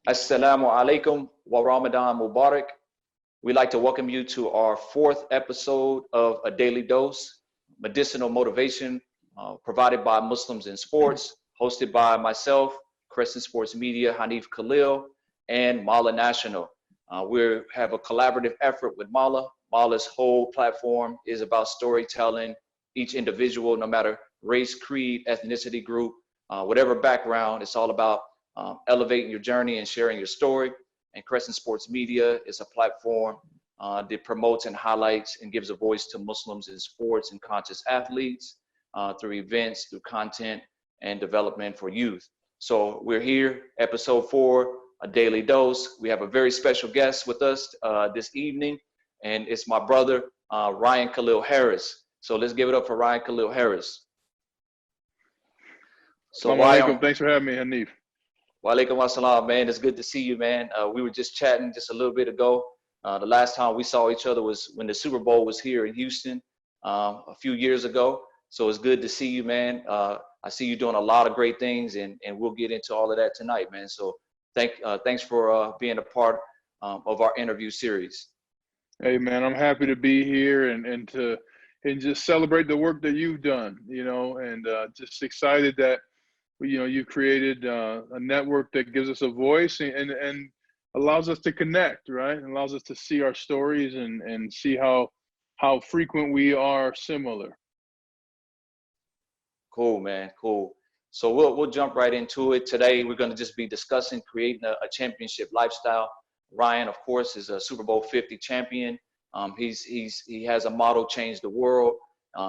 Assalamu alaikum wa Ramadan Mubarak. We'd like to welcome you to our fourth episode of A Daily Dose, medicinal motivation provided by Muslims in sports, hosted by myself, Crescent Sports Media, Hanif Khalil, and Mala National. We have a collaborative effort with Mala. Mala's whole platform is about storytelling. Each individual, no matter race, creed, ethnicity, group, whatever background, it's all about elevating your journey and sharing your story. And Crescent Sports Media is a platform that promotes and highlights and gives a voice to Muslims in sports and conscious athletes through events, through content and development for youth. So we're here, episode 4, A Daily Dose. We have a very special guest with us this evening, and it's my brother, Ryan Khalil Harris. So let's give it up for Ryan Khalil Harris. So Ryan, thanks for having me, Hanif. Wa alaikum assalam, man. It's good to see you, man. We were just chatting just a little bit ago. The last time we saw each other was when the Super Bowl was here in Houston a few years ago. So it's good to see you, man. I see you doing a lot of great things, and we'll get into all of that tonight, man. So thanks for being a part of our interview series. Hey, man, I'm happy to be here and just celebrate the work that you've done, and just excited that you created a network that gives us a voice and allows us to connect, right? And allows us to see our stories and see how frequent we are similar. Cool, man, cool. So we'll jump right into it. Today, we're going to just be discussing creating a championship lifestyle. Ryan, of course, is a Super Bowl 50 champion. He has a motto, change the world.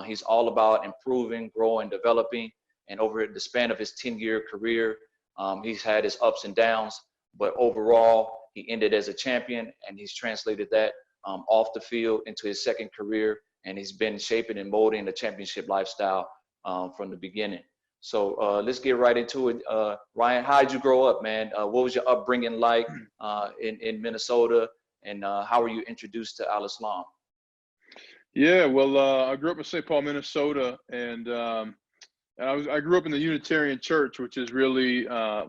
He's all about improving, growing, developing. And over the span of his 10-year career, he's had his ups and downs, but overall, he ended as a champion, and he's translated that off the field into his second career, and he's been shaping and molding the championship lifestyle from the beginning. So let's get right into it. Ryan, how did you grow up, man? What was your upbringing like in Minnesota, and how were you introduced to Al-Islam? Yeah, well, I grew up in St. Paul, Minnesota, and I grew up in the Unitarian Church, which is really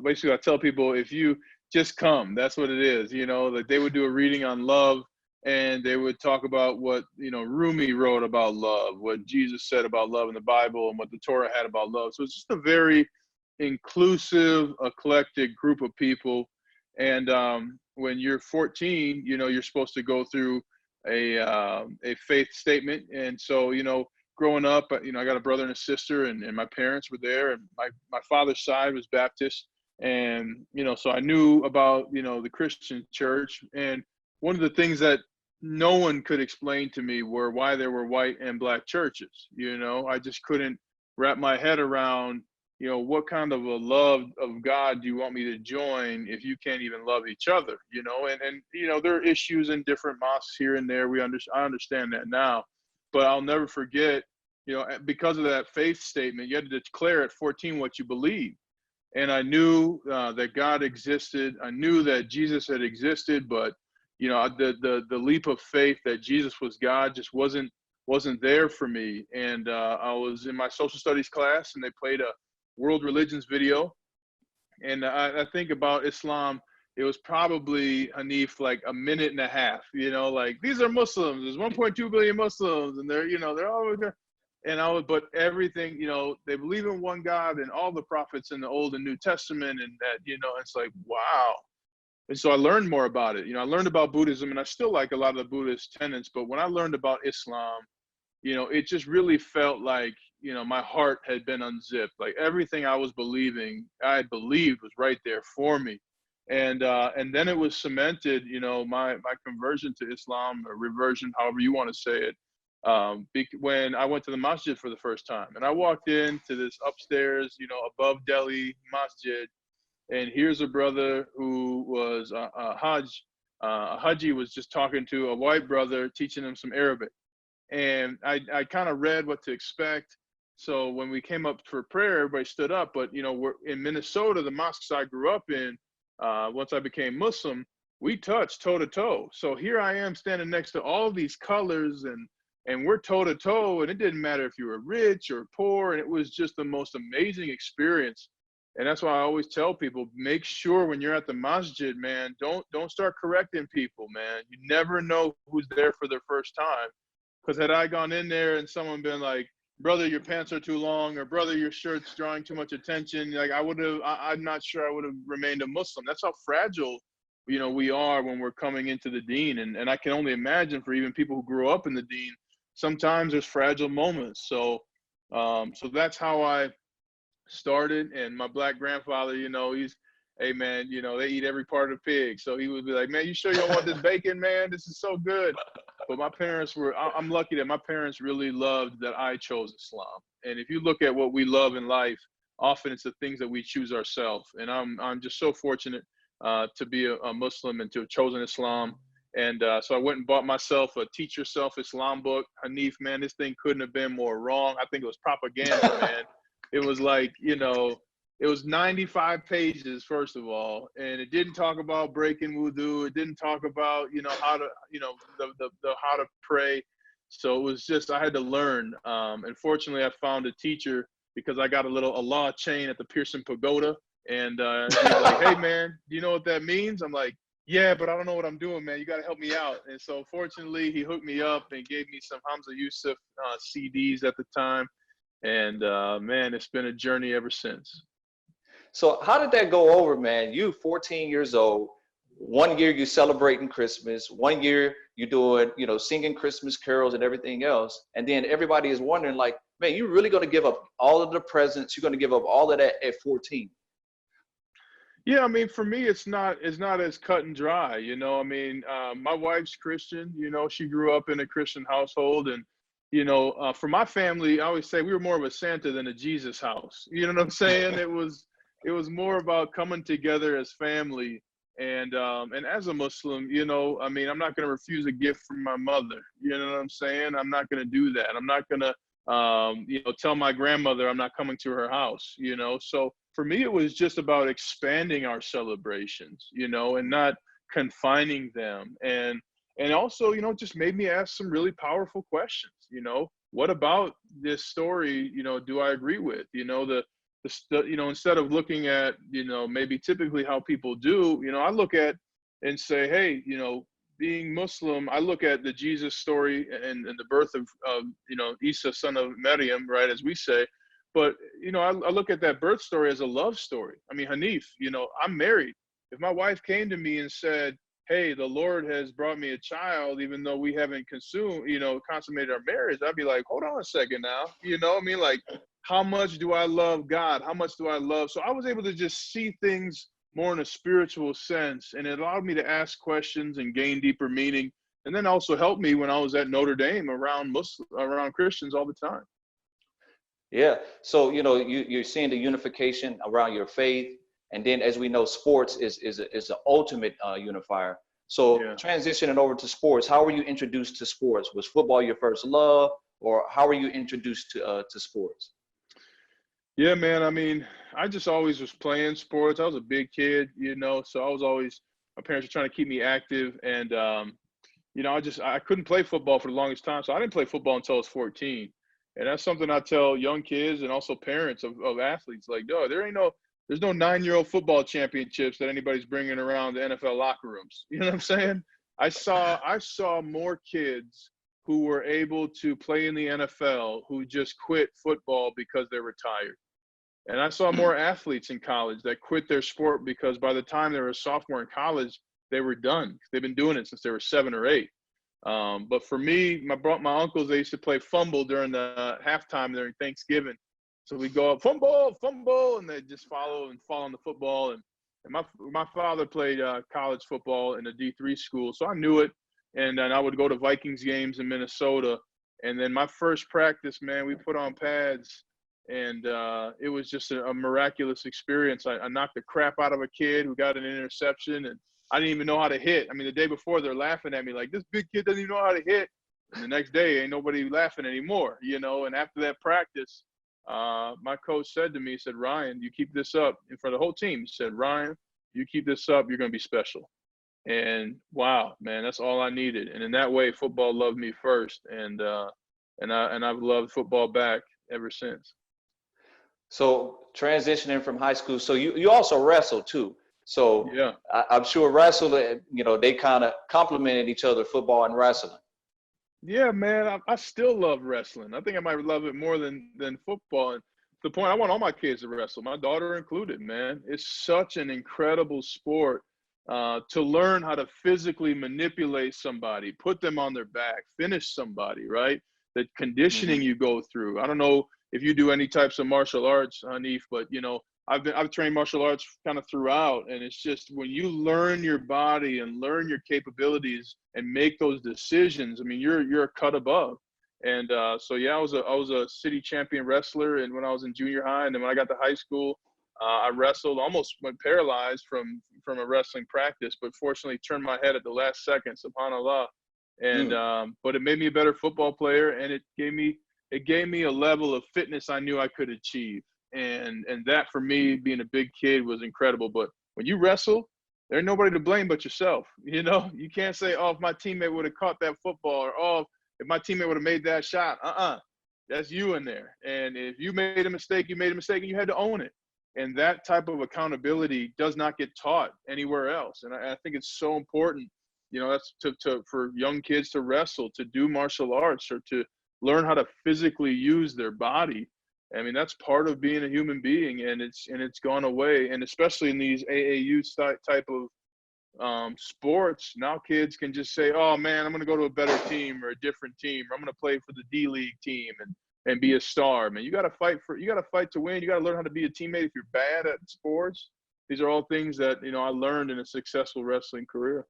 basically I tell people, if you just come, that's what it is. Like they would do a reading on love, and they would talk about what Rumi wrote about love, what Jesus said about love in the Bible, and what the Torah had about love. So it's just a very inclusive, eclectic group of people. And when you're 14, you're supposed to go through a faith statement, and so growing up, I got a brother and a sister, and my parents were there, and my father's side was Baptist. And, so I knew about, the Christian church. And one of the things that no one could explain to me were why there were white and black churches. I just couldn't wrap my head around, what kind of a love of God do you want me to join if you can't even love each other, and there are issues in different mosques here and there. I understand that now. But I'll never forget, because of that faith statement, you had to declare at 14 what you believe. And I knew that God existed. I knew that Jesus had existed, but the leap of faith that Jesus was God just wasn't there for me. And I was in my social studies class, and they played a world religions video. And I think about Islam, it was probably, Hanif, like a minute and a half, like these are Muslims, there's 1.2 billion Muslims, and they're all there. And but everything, they believe in one God and all the prophets in the Old and New Testament, and that, it's like, wow. And so I learned more about it. I learned about Buddhism, and I still like a lot of the Buddhist tenets, but when I learned about Islam, it just really felt like, my heart had been unzipped. Like everything I was believing, I believed was right there for me. And then it was cemented, my conversion to Islam, or reversion, however you want to say it, when I went to the masjid for the first time. And I walked into this upstairs, above Delhi masjid, and here's a brother who was a Haji was just talking to a white brother, teaching him some Arabic. And I kind of read what to expect. So when we came up for prayer, everybody stood up. But, we're in Minnesota, the mosques I grew up in, once I became Muslim, we touched toe to toe. So here I am standing next to all these colors, and we're toe to toe, and it didn't matter if you were rich or poor. And it was just the most amazing experience. And that's why I always tell people, make sure when you're at the masjid, man, don't start correcting people, man. You never know who's there for their first time. Because had I gone in there and someone been like, brother, your pants are too long, or brother, your shirt's drawing too much attention, like I'm not sure I would have remained a Muslim. That's how fragile, we are when we're coming into the deen. And I can only imagine for even people who grew up in the deen, sometimes there's fragile moments. So that's how I started. And my black grandfather, he's, hey man, they eat every part of the pig. So he would be like, man, you sure you don't want this bacon, man? This is so good. But my parents I'm lucky that my parents really loved that I chose Islam. And if you look at what we love in life, often it's the things that we choose ourselves. And I'm just so fortunate to be a Muslim and to have chosen Islam. And so I went and bought myself a Teach Yourself Islam book. Hanif, man, this thing couldn't have been more wrong. I think it was propaganda, man. It was like, it was 95 pages, first of all, and it didn't talk about breaking wudu. It didn't talk about, how to, the how to pray. So it was just, I had to learn. And fortunately, I found a teacher because I got a little Allah chain at the Pearson Pagoda. And he's like, hey, man, do you know what that means? I'm like, yeah, but I don't know what I'm doing, man. You got to help me out. And so fortunately, he hooked me up and gave me some Hamza Yusuf CDs at the time. And man, it's been a journey ever since. So how did that go over, man? You 14 years old, 1 year you celebrating Christmas, 1 year you doing, singing Christmas carols and everything else. And then everybody is wondering like, man, you really going to give up all of the presents? You're going to give up all of that at 14? Yeah, I mean, for me, it's not as cut and dry. My wife's Christian. She grew up in a Christian household, and for my family, I always say we were more of a Santa than a Jesus house. You know what I'm saying? It was more about coming together as family, and as a Muslim, I'm not going to refuse a gift from my mother. You know what I'm saying? I'm not going to do that. I'm not going to tell my grandmother I'm not coming to her house. So for me, it was just about expanding our celebrations, and not confining them. And also, just made me ask some really powerful questions. What about this story, do I agree with? Instead of looking at, maybe typically how people do, I look at and say, hey, being Muslim, I look at the Jesus story and the birth of Isa, son of Maryam, right, as we say. But, I look at that birth story as a love story. I mean, Hanif, I'm married. If my wife came to me and said, hey, the Lord has brought me a child, even though we haven't consummated our marriage, I'd be like, hold on a second now. Like, how much do I love God? How much do I love? So I was able to just see things more in a spiritual sense, and it allowed me to ask questions and gain deeper meaning. And then also helped me when I was at Notre Dame around Christians all the time. Yeah. So, you're seeing the unification around your faith. And then, as we know, sports is the ultimate unifier. So yeah. Transitioning over to sports, how were you introduced to sports? Was football your first love, or how were you introduced to sports? Yeah, man. I mean, I just always was playing sports. I was a big kid, so I was always, my parents were trying to keep me active. And, I couldn't play football for the longest time. So I didn't play football until I was 14. And that's something I tell young kids and also parents of athletes, like, no, there's no 9-year-old football championships that anybody's bringing around the NFL locker rooms. You know what I'm saying? I saw more kids who were able to play in the NFL who just quit football because they were tired. And I saw more athletes in college that quit their sport because by the time they were a sophomore in college, they were done. They've been doing it since they were 7 or 8. But for me, my uncles, they used to play fumble during the halftime during Thanksgiving. So we go up, fumble, and they just fall on the football. And my father played college football in a D3 school, so I knew it. And then I would go to Vikings games in Minnesota. And then my first practice, man, we put on pads, and it was just a miraculous experience. I knocked the crap out of a kid who got an interception, and I didn't even know how to hit. I mean, the day before, they're laughing at me like, this big kid doesn't even know how to hit. And the next day, ain't nobody laughing anymore, And after that practice, my coach said to me, he said, Ryan, you keep this up. In front of the whole team, he said, Ryan, you keep this up, you're going to be special. And wow, man, that's all I needed. And in that way, football loved me first. And I've loved football back ever since. So transitioning from high school, so you also wrestle too. So Yeah. I'm sure wrestling, they kind of complemented each other, football and wrestling. Yeah, man, I still love wrestling. I think I might love it more than football. And to the point, I want all my kids to wrestle, my daughter included, man. It's such an incredible sport to learn how to physically manipulate somebody, put them on their back, finish somebody, right? The Hmm. conditioning you go through. I don't know if you do any types of martial arts, Hanif, but I've trained martial arts kind of throughout, and it's just when you learn your body and learn your capabilities and make those decisions. I mean, you're a cut above. And so yeah, I was a city champion wrestler, and when I was in junior high, and then when I got to high school, I wrestled, almost went paralyzed from a wrestling practice, but fortunately turned my head at the last second, subhanallah. And Mm. but it made me a better football player, and it gave me a level of fitness I knew I could achieve. And that for me, being a big kid, was incredible. But when you wrestle, there's nobody to blame but yourself. You can't say, oh, if my teammate would have caught that football, or oh, if my teammate would have made that shot. That's you in there. And if you made a mistake, you made a mistake, and you had to own it. And that type of accountability does not get taught anywhere else. And I think it's so important, that's for young kids to wrestle, to do martial arts, or to learn how to physically use their body. I mean, that's part of being a human being, and it's gone away. And especially in these AAU type of sports, now kids can just say, "Oh man, I'm going to go to a better team or a different team, or I'm going to play for the D League team and be a star." Man, you got to fight to win. You got to learn how to be a teammate if you're bad at sports. These are all things that I learned in a successful wrestling career.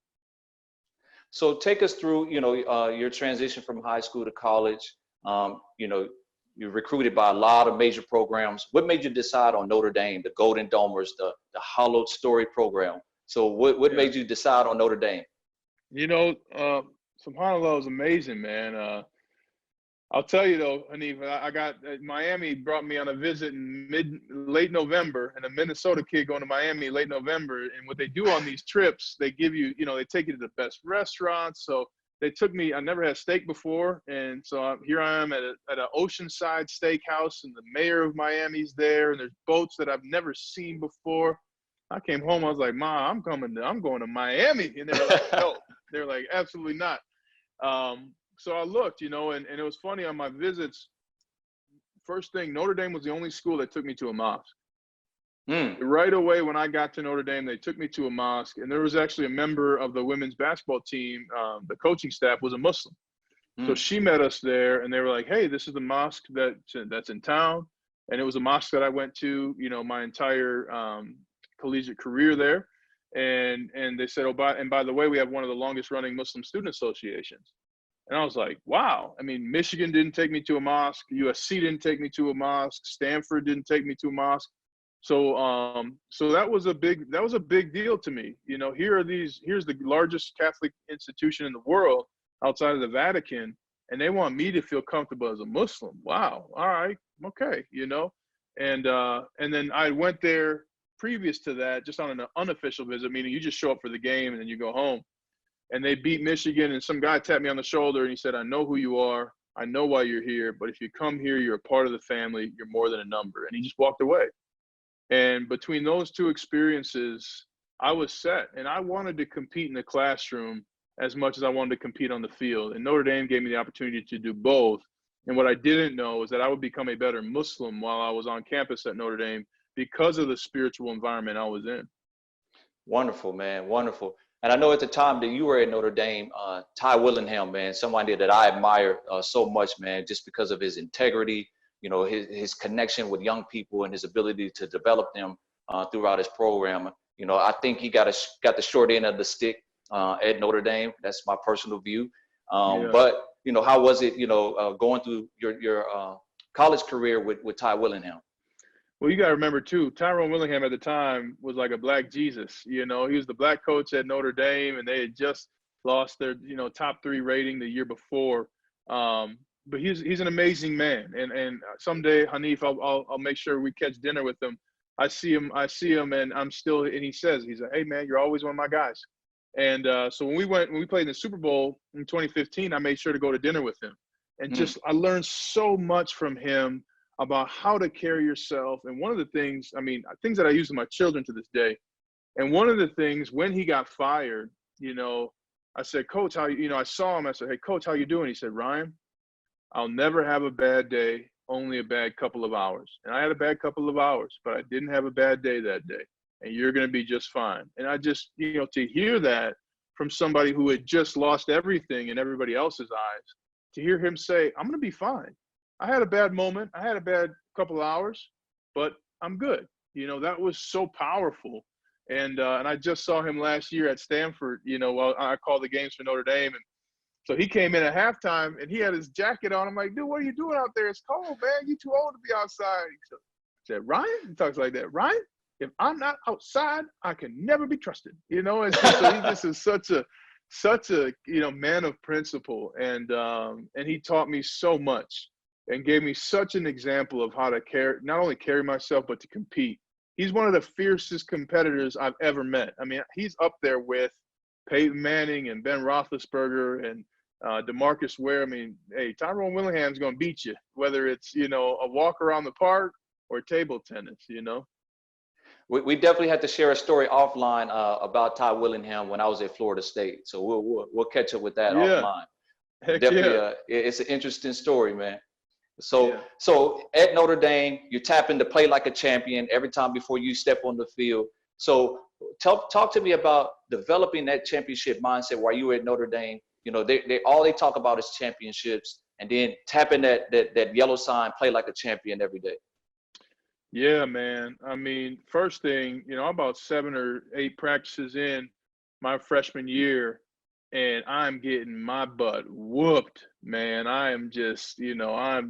So take us through, your transition from high school to college. You're recruited by a lot of major programs. What made you decide on Notre Dame, the Golden Domers, the Hollowed Story program? So what Yeah. made you decide on Notre Dame? You know, uh, SubhanAllah was amazing, man. I'll tell you though, Hanif, I got Miami brought me on a visit in late November, and a Minnesota kid going to Miami late November. And what they do on these trips, they give you, they take you to the best restaurants. So they took me. I never had steak before, and so here I am at an oceanside steakhouse, and the mayor of Miami's there, and there's boats that I've never seen before. I came home, I was like, "Ma, I'm going to Miami," and they were like, "No," they were like, "Absolutely not." So I looked, and it was funny on my visits. First thing, Notre Dame was the only school that took me to a mosque. Mm. Right away, when I got to Notre Dame, they took me to a mosque, and there was actually a member of the women's basketball team. The coaching staff was a Muslim, so Mm. she met us there, and they were like, "Hey, this is the mosque that's in town," and it was a mosque that I went to, my entire collegiate career there, and they said, "Oh, by the way, we have one of the longest running Muslim student associations." And I was like, wow. I mean, Michigan didn't take me to a mosque. USC didn't take me to a mosque. Stanford didn't take me to a mosque. So that was a big deal to me. Here's the largest Catholic institution in the world outside of the Vatican, and they want me to feel comfortable as a Muslim. Wow. All right. Okay. And then I went there previous to that, just on an unofficial visit, meaning you just show up for the game and then you go home. And they beat Michigan, and some guy tapped me on the shoulder and he said, "I know who you are. I know why you're here, but if you come here, you're a part of the family. You're more than a number." And he just walked away. And between those two experiences, I was set, and I wanted to compete in the classroom as much as I wanted to compete on the field. And Notre Dame gave me the opportunity to do both. And what I didn't know is that I would become a better Muslim while I was on campus at Notre Dame because of the spiritual environment I was in. Wonderful, man. Wonderful. And I know at the time that you were at Notre Dame, Ty Willingham, man, somebody that I admire so much, man, just because of his integrity, his connection with young people and his ability to develop them throughout his program. I think he got the short end of the stick at Notre Dame. That's my personal view. Yeah. But how was it, going through your college career with Ty Willingham? Well, you got to remember too, Tyrone Willingham at the time was like a black Jesus. He was the black coach at Notre Dame, and they had just lost their top 3 rating the year before. But he's an amazing man, and someday, Hanif, I'll make sure we catch dinner with him. I see him, and he says, he's like, "Hey man, you're always one of my guys." And so when we played in the Super Bowl in 2015, I made sure to go to dinner with him, and Mm. just I learned so much from him about how to carry yourself. And one of the things, I mean, things that I use with my children to this day. And one of the things when he got fired, you know, I said, Coach, how, you know, I saw him. I said, hey, Coach, how you doing? He said, Ryan, I'll never have a bad day, only a bad couple of hours. And I had a bad couple of hours, but I didn't have a bad day that day. And you're going to be just fine. And I just, you know, to hear that from somebody who had just lost everything in everybody else's eyes, to hear him say, I'm going to be fine. I had a bad moment. I had a bad couple of hours, but I'm good. You know, that was so powerful. And I just saw him last year at Stanford, you know, while I called the games for Notre Dame. And so he came in at halftime and he had his jacket on. I'm like, dude, what are you doing out there? It's cold, man. You too old to be outside. He said, Ryan? He talks like that. Ryan, if I'm not outside, I can never be trusted. You know, and so he just is such a, you know, man of principle. And he taught me so much and gave me such an example of how to not only carry myself, but to compete. He's one of the fiercest competitors I've ever met. I mean, he's up there with Peyton Manning and Ben Roethlisberger and DeMarcus Ware. I mean, hey, Tyrone Willingham's going to beat you, whether it's, you know, a walk around the park or table tennis, you know. We definitely had to share a story offline about Ty Willingham when I was at Florida State. So we'll catch up with that offline. Heck Definitely, yeah. It's an interesting story, man. So at Notre Dame, you're tapping to play like a champion every time before you step on the field. So talk to me about developing that championship mindset while you were at Notre Dame. You know, they all they talk about is championships, and then tapping that yellow sign, play like a champion every day. Yeah, man. I mean, first thing, you know, about 7 or 8 practices in my freshman year, and I'm getting my butt whooped, man. I am just, you know, I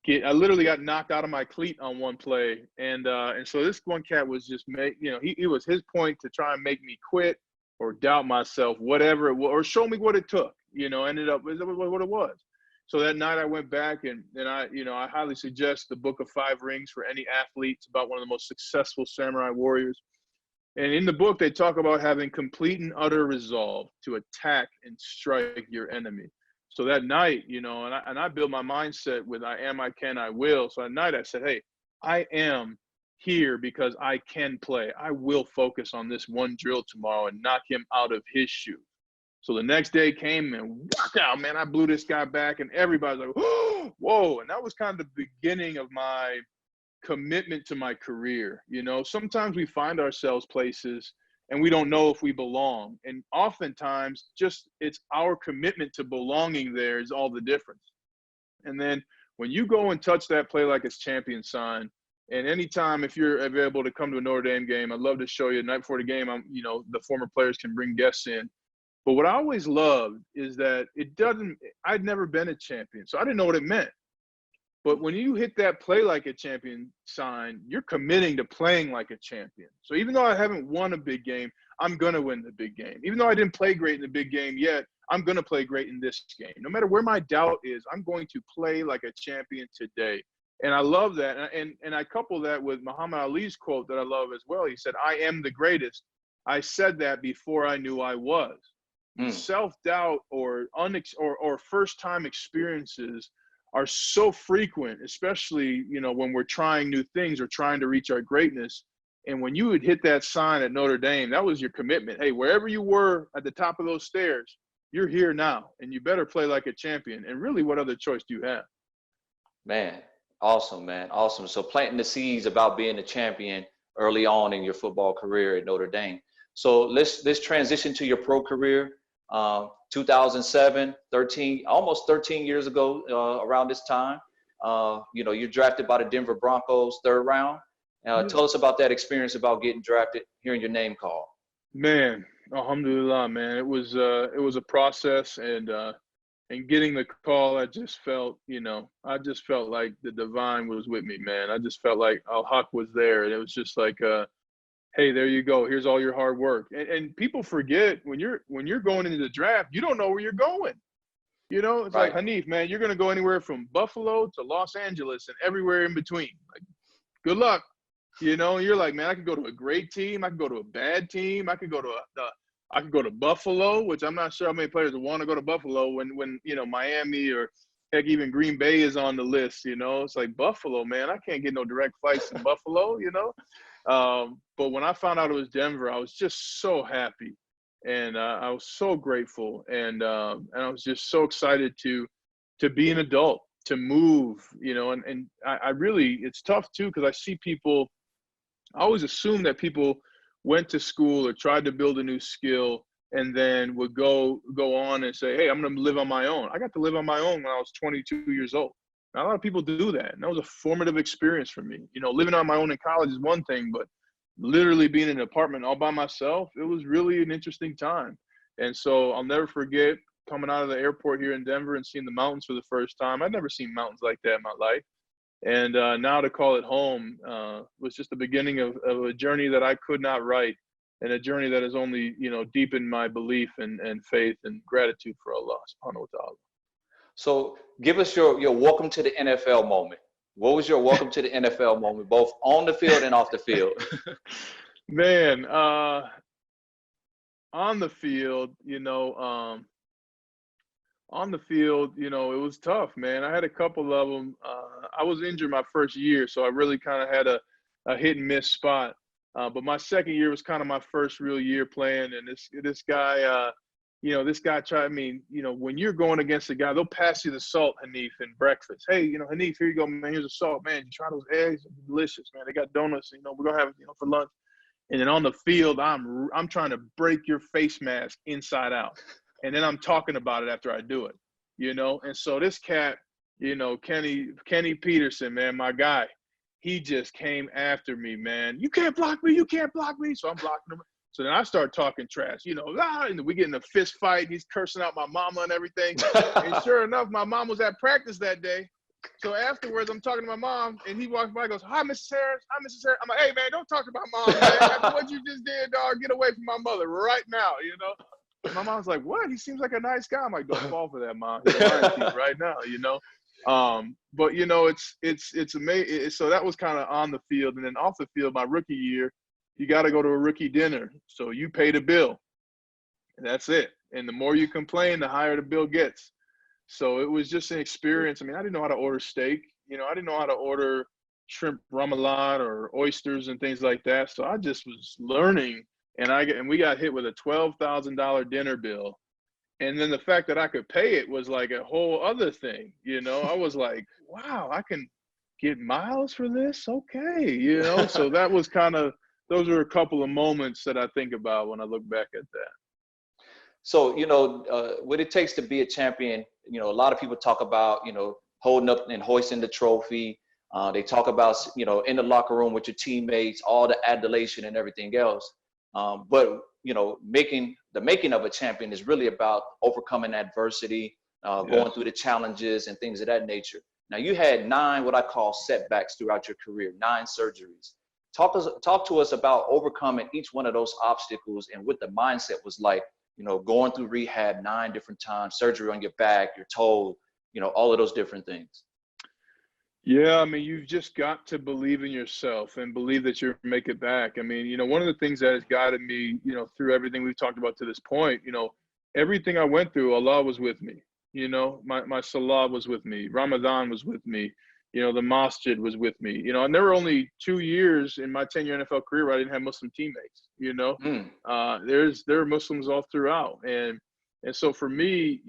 literally got knocked out of my cleat on one play. And so this one cat was just you know, it was his point to try and make me quit or doubt myself, whatever it was, or show me what it took, you know, ended up with what it was. So that night I went back and I, you know, I highly suggest the Book of 5 Rings for any athlete. It's about one of the most successful samurai warriors. And in the book, they talk about having complete and utter resolve to attack and strike your enemy. So that night, you know, and I built my mindset with I am, I can, I will. So at night I said, hey, I am here because I can play. I will focus on this one drill tomorrow and knock him out of his shoe. So the next day came and walk out, man. I blew this guy back and everybody's like, oh, whoa. And that was kind of the beginning of my commitment to my career. You know, sometimes we find ourselves places and we don't know if we belong. And oftentimes just it's our commitment to belonging there is all the difference. And then when you go and touch that play like it's champion sign, and anytime if you're available to come to a Notre Dame game, I'd love to show you the night before the game. You know, the former players can bring guests in. But what I always loved is that I'd never been a champion, so I didn't know what it meant. But when you hit that play like a champion sign, you're committing to playing like a champion. So even though I haven't won a big game, I'm going to win the big game. Even though I didn't play great in the big game yet, I'm going to play great in this game. No matter where my doubt is, I'm going to play like a champion today. And I love that. And I couple that with Muhammad Ali's quote that I love as well. He said, I am the greatest. I said that before I knew I was. Self-doubt or first-time experiences are so frequent, especially, you know, when we're trying new things or trying to reach our greatness. And when you would hit that sign at Notre Dame, that was your commitment. Hey, wherever you were at the top of those stairs, you're here now, and you better play like a champion. And really, what other choice do you have? Man, awesome, man. Awesome. So planting the seeds about being a champion early on in your football career at Notre Dame. So let's transition to your pro career. 2007, almost 13 years ago, around this time, you know, you're drafted by the Denver Broncos, 3rd round. Tell us about that experience about getting drafted, hearing your name called. Man, alhamdulillah, man. It was a process, and getting the call, I just felt like the divine was with me, man. I just felt like Al-Haq was there, and it was just like, hey, there you go. Here's all your hard work. And people forget when you're going into the draft, you don't know where you're going. You know, it's right. Like, Hanif, man, you're going to go anywhere from Buffalo to Los Angeles and everywhere in between. Like, good luck. You know, you're like, man, I could go to a great team. I could go to a bad team. I could go to Buffalo, which I'm not sure how many players would want to go to Buffalo when you know, Miami or Heck, even Green Bay is on the list, you know. It's like Buffalo, man. I can't get no direct flights in Buffalo, you know. But when I found out it was Denver, I was just so happy, and I was so grateful, and I was just so excited to be an adult, to move, you know. And I really, it's tough too, because I see people. I always assume that people went to school or tried to build a new skill and then would go on and say, hey, I'm going to live on my own. I got to live on my own when I was 22 years old. Not a lot of people do that. And that was a formative experience for me. You know, living on my own in college is one thing, but literally being in an apartment all by myself, it was really an interesting time. And so I'll never forget coming out of the airport here in Denver and seeing the mountains for the first time. I'd never seen mountains like that in my life. And now to call it home was just the beginning of a journey that I could not write, and a journey that has only, you know, deepened my belief and faith and gratitude for Allah subhanahu wa ta'ala. So give us your welcome to the NFL moment. What was your welcome to the NFL moment, both on the field and off the field? Man, on the field, it was tough, man. I had a couple of them. I was injured my first year, so I really kind of had a hit and miss spot. But my second year was kind of my first real year playing. And this guy, when you're going against a guy, they'll pass you the salt, Hanif, and breakfast. Hey, Hanif, here you go, man. Here's the salt, man. You try those eggs, they're delicious, man. They got donuts, we're gonna have it, for lunch. And then on the field, I'm trying to break your face mask inside out. And then I'm talking about it after I do it, And so this cat, Kenny Peterson, man, my guy, he just came after me, man. You can't block me. You can't block me. So I'm blocking him. So then I start talking trash, and we get in a fist fight. And he's cursing out my mama and everything. And sure enough, my mom was at practice that day. So afterwards, I'm talking to my mom, and he walks by and goes, hi, Mrs. Harris. Hi, Mrs. Harris. I'm like, hey, man, don't talk to my mom, man. After what you just did, dog, get away from my mother right now, My mom's like, what? He seems like a nice guy. I'm like, don't fall for that, Mom. He's lying to you right now, But it's amazing. So that was kind of on the field, and then off the field, my rookie year, you got to go to a rookie dinner. So you pay the bill. And that's it. And the more you complain, the higher the bill gets. So it was just an experience. I mean, I didn't know how to order steak. I didn't know how to order shrimp remoulade or oysters and things like that. So I just was learning. And we got hit with a $12,000 dinner bill. And then the fact that I could pay it was like a whole other thing, I was like, wow, I can get miles for this? Okay, So that was those are a couple of moments that I think about when I look back at that. So, what it takes to be a champion, a lot of people talk about, holding up and hoisting the trophy. They talk about, in the locker room with your teammates, all the adulation and everything else. But making of a champion is really about overcoming adversity, going through the challenges and things of that nature. Now, you had 9 what I call setbacks throughout your career, 9 surgeries. Talk to us about overcoming each one of those obstacles and what the mindset was like, going through rehab 9 different times, surgery on your back, your toe, all of those different things. Yeah, I mean, you've just got to believe in yourself and believe that you'll make it back. I mean, one of the things that has guided me, through everything we've talked about to this point, everything I went through, Allah was with me. My Salah was with me. Ramadan was with me. The masjid was with me. And there were only 2 years in my 10-year NFL career where I didn't have Muslim teammates. There are Muslims all throughout. And so for me,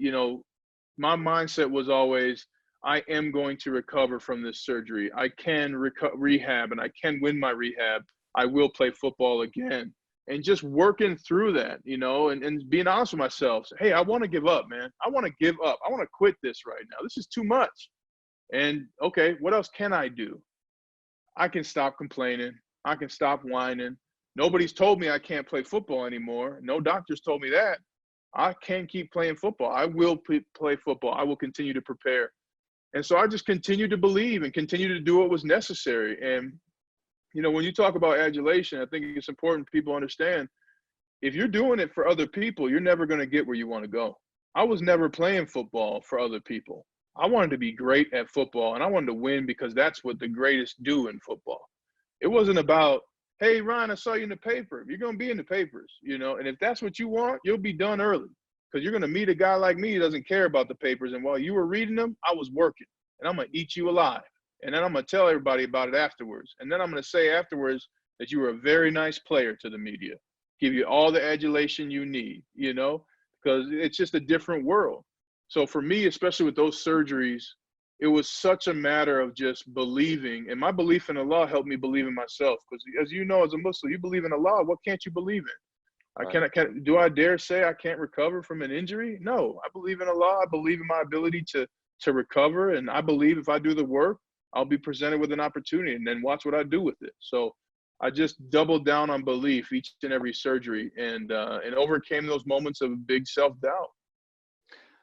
my mindset was always, I am going to recover from this surgery. I can rehab, and I can win my rehab. I will play football again. And just working through that, and being honest with myself. Hey, I want to give up, man. I want to give up. I want to quit this right now. This is too much. And okay, what else can I do? I can stop complaining. I can stop whining. Nobody's told me I can't play football anymore. No doctors told me that. I can keep playing football. I will play football. I will continue to prepare. And so I just continued to believe and continue to do what was necessary. And, when you talk about adulation, I think it's important people understand, if you're doing it for other people, you're never going to get where you want to go. I was never playing football for other people. I wanted to be great at football, and I wanted to win because that's what the greatest do in football. It wasn't about, hey, Ryan, I saw you in the paper. You're going to be in the papers, and if that's what you want, you'll be done early. because you're going to meet a guy like me who doesn't care about the papers. And while you were reading them, I was working, and I'm going to eat you alive. And then I'm going to tell everybody about it afterwards. And then I'm going to say afterwards that you were a very nice player to the media, give you all the adulation you need, you know, because it's just a different world. So for me, especially with those surgeries, it was such a matter of just believing. And my belief in Allah helped me believe in myself. Because as you know, as a Muslim, you believe in Allah. What can't you believe in? Right. Do I dare say I can't recover from an injury? No, I believe in Allah. I believe in my ability to recover. And I believe if I do the work, I'll be presented with an opportunity, and then watch what I do with it. So I just doubled down on belief each and every surgery, and overcame those moments of big self-doubt.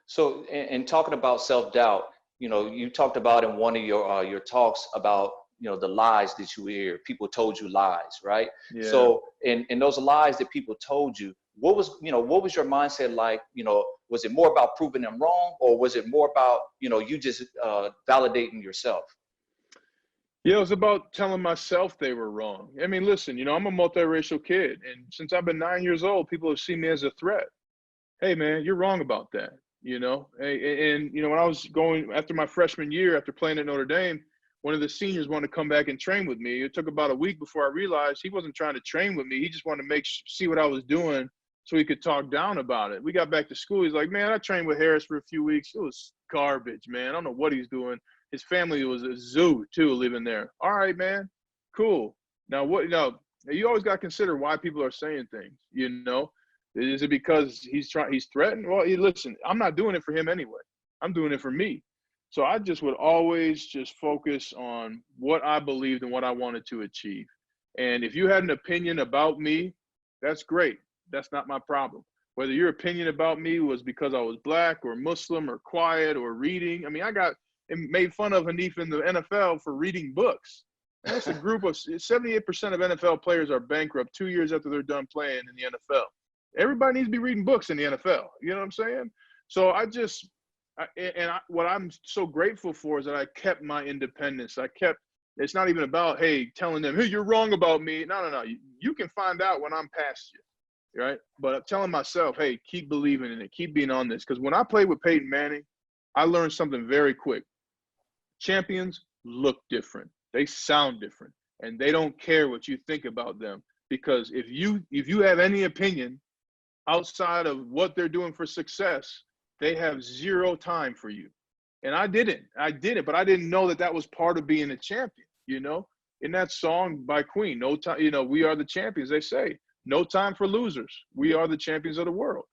So, in talking about self-doubt, you know, you talked about in one of your talks about, you know, the lies that you hear. People told you lies, right? Yeah. So in those lies that people told you, what was your mindset like? You know, was it more about proving them wrong, or was it more about, you know, you just validating yourself? Yeah, it was about telling myself they were wrong. I mean, listen, you know, I'm a multiracial kid, and since I've been 9 years old, people have seen me as a threat. Hey, man, you're wrong about that. You know, and you know, when I was going after my freshman year, after playing at Notre Dame, one of the seniors wanted to come back and train with me. It took about a week before I realized he wasn't trying to train with me. He just wanted to see what I was doing so he could talk down about it. We got back to school. He's like, man, I trained with Harris for a few weeks. It was garbage, man. I don't know what he's doing. His family was a zoo too, living there. All right, man, cool. Now what? Now you always got to consider why people are saying things. You know, is it because he's threatened? Well, listen, I'm not doing it for him anyway. I'm doing it for me. So I just would always just focus on what I believed and what I wanted to achieve. And if you had an opinion about me, that's great. That's not my problem. Whether your opinion about me was because I was black or Muslim or quiet or reading. I mean, I got made fun of Hanif in the NFL for reading books. And that's a group of 78% of NFL players are bankrupt 2 years after they're done playing in the NFL. Everybody needs to be reading books in the NFL. You know what I'm saying? So what I'm so grateful for is that I kept my independence. It's not even about, hey, telling them, hey, you're wrong about me. No. You can find out when I'm past you, right? But I'm telling myself, hey, keep believing in it. Keep being on this. Because when I played with Peyton Manning, I learned something very quick. Champions look different. They sound different. And they don't care what you think about them. Because if you have any opinion outside of what they're doing for success, they have zero time for you. And I did it, but I didn't know that was part of being a champion, you know? In that song by Queen, no time, you know, we are the champions, they say, no time for losers. We are the champions of the world.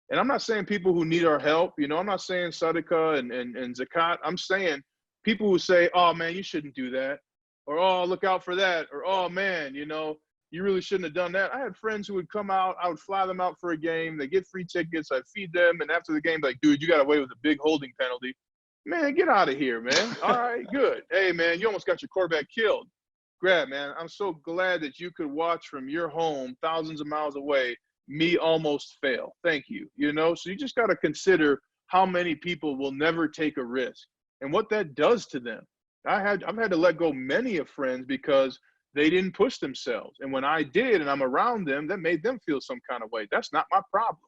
And I'm not saying people who need our help, you know, I'm not saying Sadaqah and Zakat. I'm saying people who say, oh man, you shouldn't do that. Or, oh, look out for that. Or, oh man, you know, you really shouldn't have done that. I had friends who would come out. I would fly them out for a game. They get free tickets. I'd feed them. And after the game, like, dude, you got away with a big holding penalty. Man, get out of here, man. All right, good. Hey, man, you almost got your quarterback killed. Grab, man. I'm so glad that you could watch from your home, thousands of miles away, me almost fail. Thank you. You know, so you just got to consider how many people will never take a risk and what that does to them. I've had to let go many of friends because they didn't push themselves. And when I did, and I'm around them, that made them feel some kind of way. That's not my problem.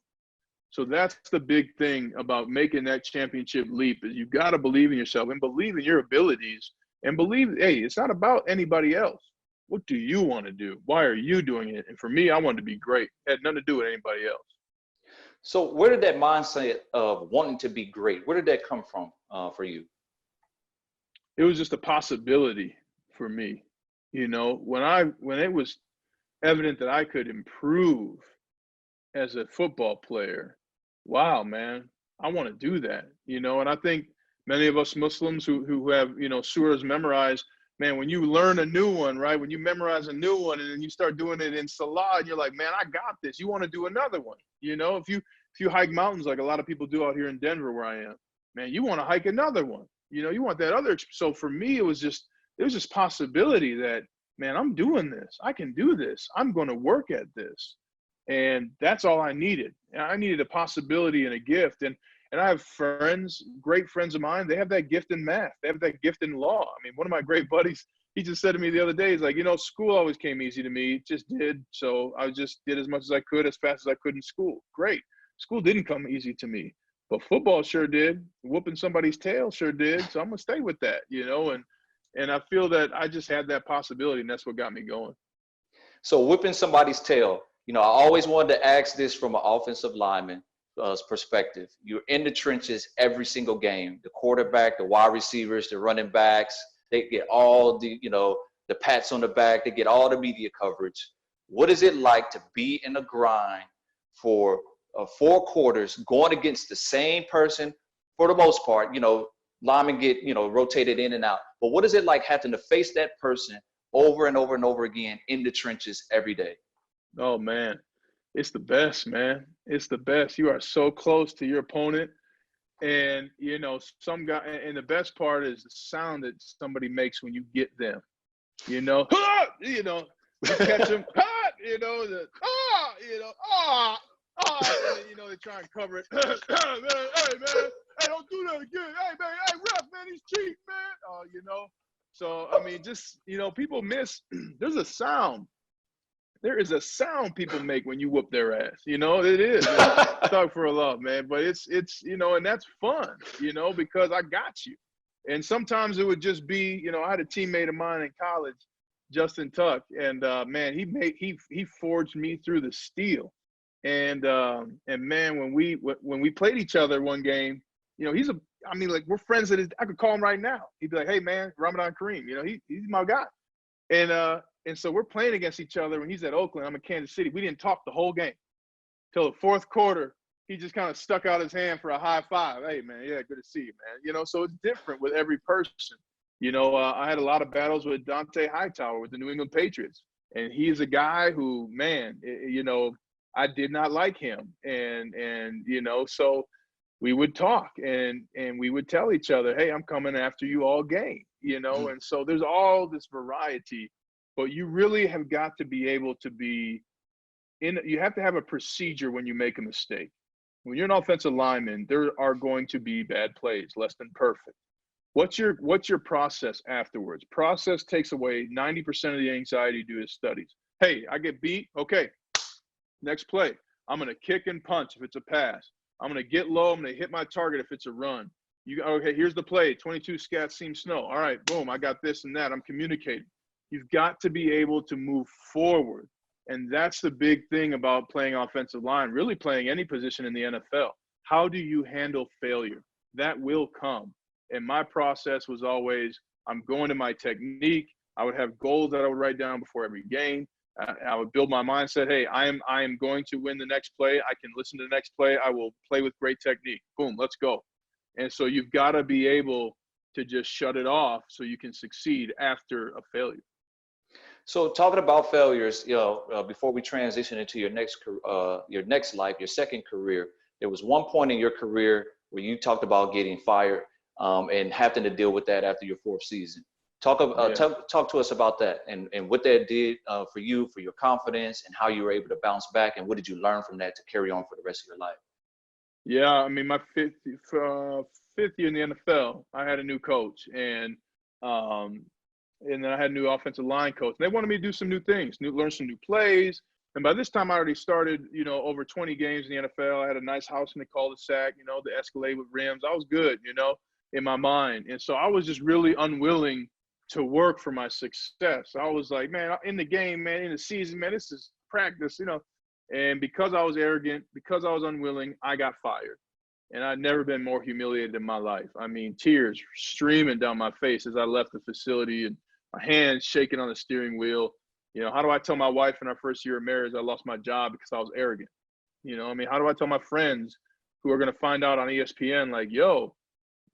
So that's the big thing about making that championship leap is you got to believe in yourself and believe in your abilities and believe, hey, it's not about anybody else. What do you want to do? Why are you doing it? And for me, I wanted to be great. It had nothing to do with anybody else. So where did that mindset of wanting to be great, where did that come from for you? It was just a possibility for me. You know, when it was evident that I could improve as a football player, wow, man, I want to do that, you know. And I think many of us Muslims who have, you know, surahs memorized, man, when you learn a new one, right, when you memorize a new one and then you start doing it in Salah and you're like, man, I got this, you want to do another one. You know, if you hike mountains like a lot of people do out here in Denver where I am, man, you want to hike another one. You know, you want that other. So for me, it was just possibility that, man, I'm doing this. I can do this. I'm going to work at this. And that's all I needed. I needed a possibility and a gift. And I have friends, great friends of mine, they have that gift in math. They have that gift in law. I mean, one of my great buddies, he just said to me the other day, he's like, you know, school always came easy to me. It just did. So I just did as much as I could, as fast as I could in school. Great. School didn't come easy to me, but football sure did. Whooping somebody's tail sure did. So I'm gonna stay with that, and I feel that I just had that possibility, and that's what got me going. So whipping somebody's tail, I always wanted to ask this from an offensive lineman perspective. You're in the trenches every single game. The quarterback, the wide receivers, the running backs, they get all the pats on the back. They get all the media coverage. What is it like to be in a grind for 4 quarters going against the same person for the most part? Linemen get, rotated in and out. But what is it like having to face that person over and over and over again in the trenches every day? Oh, man. It's the best, man. It's the best. You are so close to your opponent. And, some guy, and the best part is the sound that somebody makes when you get them. You catch them, they try and cover it. Man, hey, man, hey, don't do that again. Hey, man, hey, ref, man, he's cheating, man. So, just, people miss, there's a sound. There is a sound people make when you whoop their ass. It is. Talk for a lot, man. But it's and that's fun, because I got you. And sometimes it would just be, I had a teammate of mine in college, Justin Tuck, and man, he forged me through the steel. And man, when we played each other one game, we're friends I could call him right now. He'd be like, hey man, Ramadan Kareem, he's my guy. And so we're playing against each other when he's at Oakland. I'm in Kansas City. We didn't talk the whole game. Till the fourth quarter, he just kind of stuck out his hand for a high five. Hey man, yeah, good to see you, man. So it's different with every person. I had a lot of battles with Dante Hightower with the New England Patriots. And he's a guy who, man, I did not like him. And so we would talk and we would tell each other, hey, I'm coming after you all game, and so there's all this variety, but you really have got to be able to you have to have a procedure when you make a mistake. When you're an offensive lineman, there are going to be bad plays, less than perfect. What's your process afterwards? Process takes away 90% of the anxiety due to studies. Hey, I get beat. Okay, next play. I'm going to kick and punch if it's a pass. I'm going to get low. I'm going to hit my target if it's a run. Okay, here's the play. 22 scat seam snow. All right, boom, I got this and that. I'm communicating. You've got to be able to move forward. And that's the big thing about playing offensive line, really playing any position in the NFL. How do you handle failure? That will come. And my process was always, I'm going to my technique. I would have goals that I would write down before every game. I would build my mindset. Hey, I am going to win the next play. I can listen to the next play. I will play with great technique. Boom, let's go. And so you've got to be able to just shut it off so you can succeed after a failure. So talking about failures, before we transition into your next life, your second career, there was one point in your career where you talked about getting fired and having to deal with that after your 4th season. Talk to us about that and what that did for you, for your confidence, and how you were able to bounce back, and what did you learn from that to carry on for the rest of your life? Yeah, my fifth year in the NFL, I had a new coach, and then I had a new offensive line coach. They wanted me to do some new things, learn some new plays. And by this time, I already started, over 20 games in the NFL. I had a nice house in the cul-de-sac, the Escalade with rims. I was good, in my mind. And so I was just really unwilling to work for my success. I was like, man, in the game, man, in the season, man, this is practice, And because I was arrogant, because I was unwilling, I got fired. And I'd never been more humiliated in my life. Tears streaming down my face as I left the facility and my hands shaking on the steering wheel. How do I tell my wife in our first year of marriage I lost my job because I was arrogant? How do I tell my friends who are going to find out on ESPN, like, yo,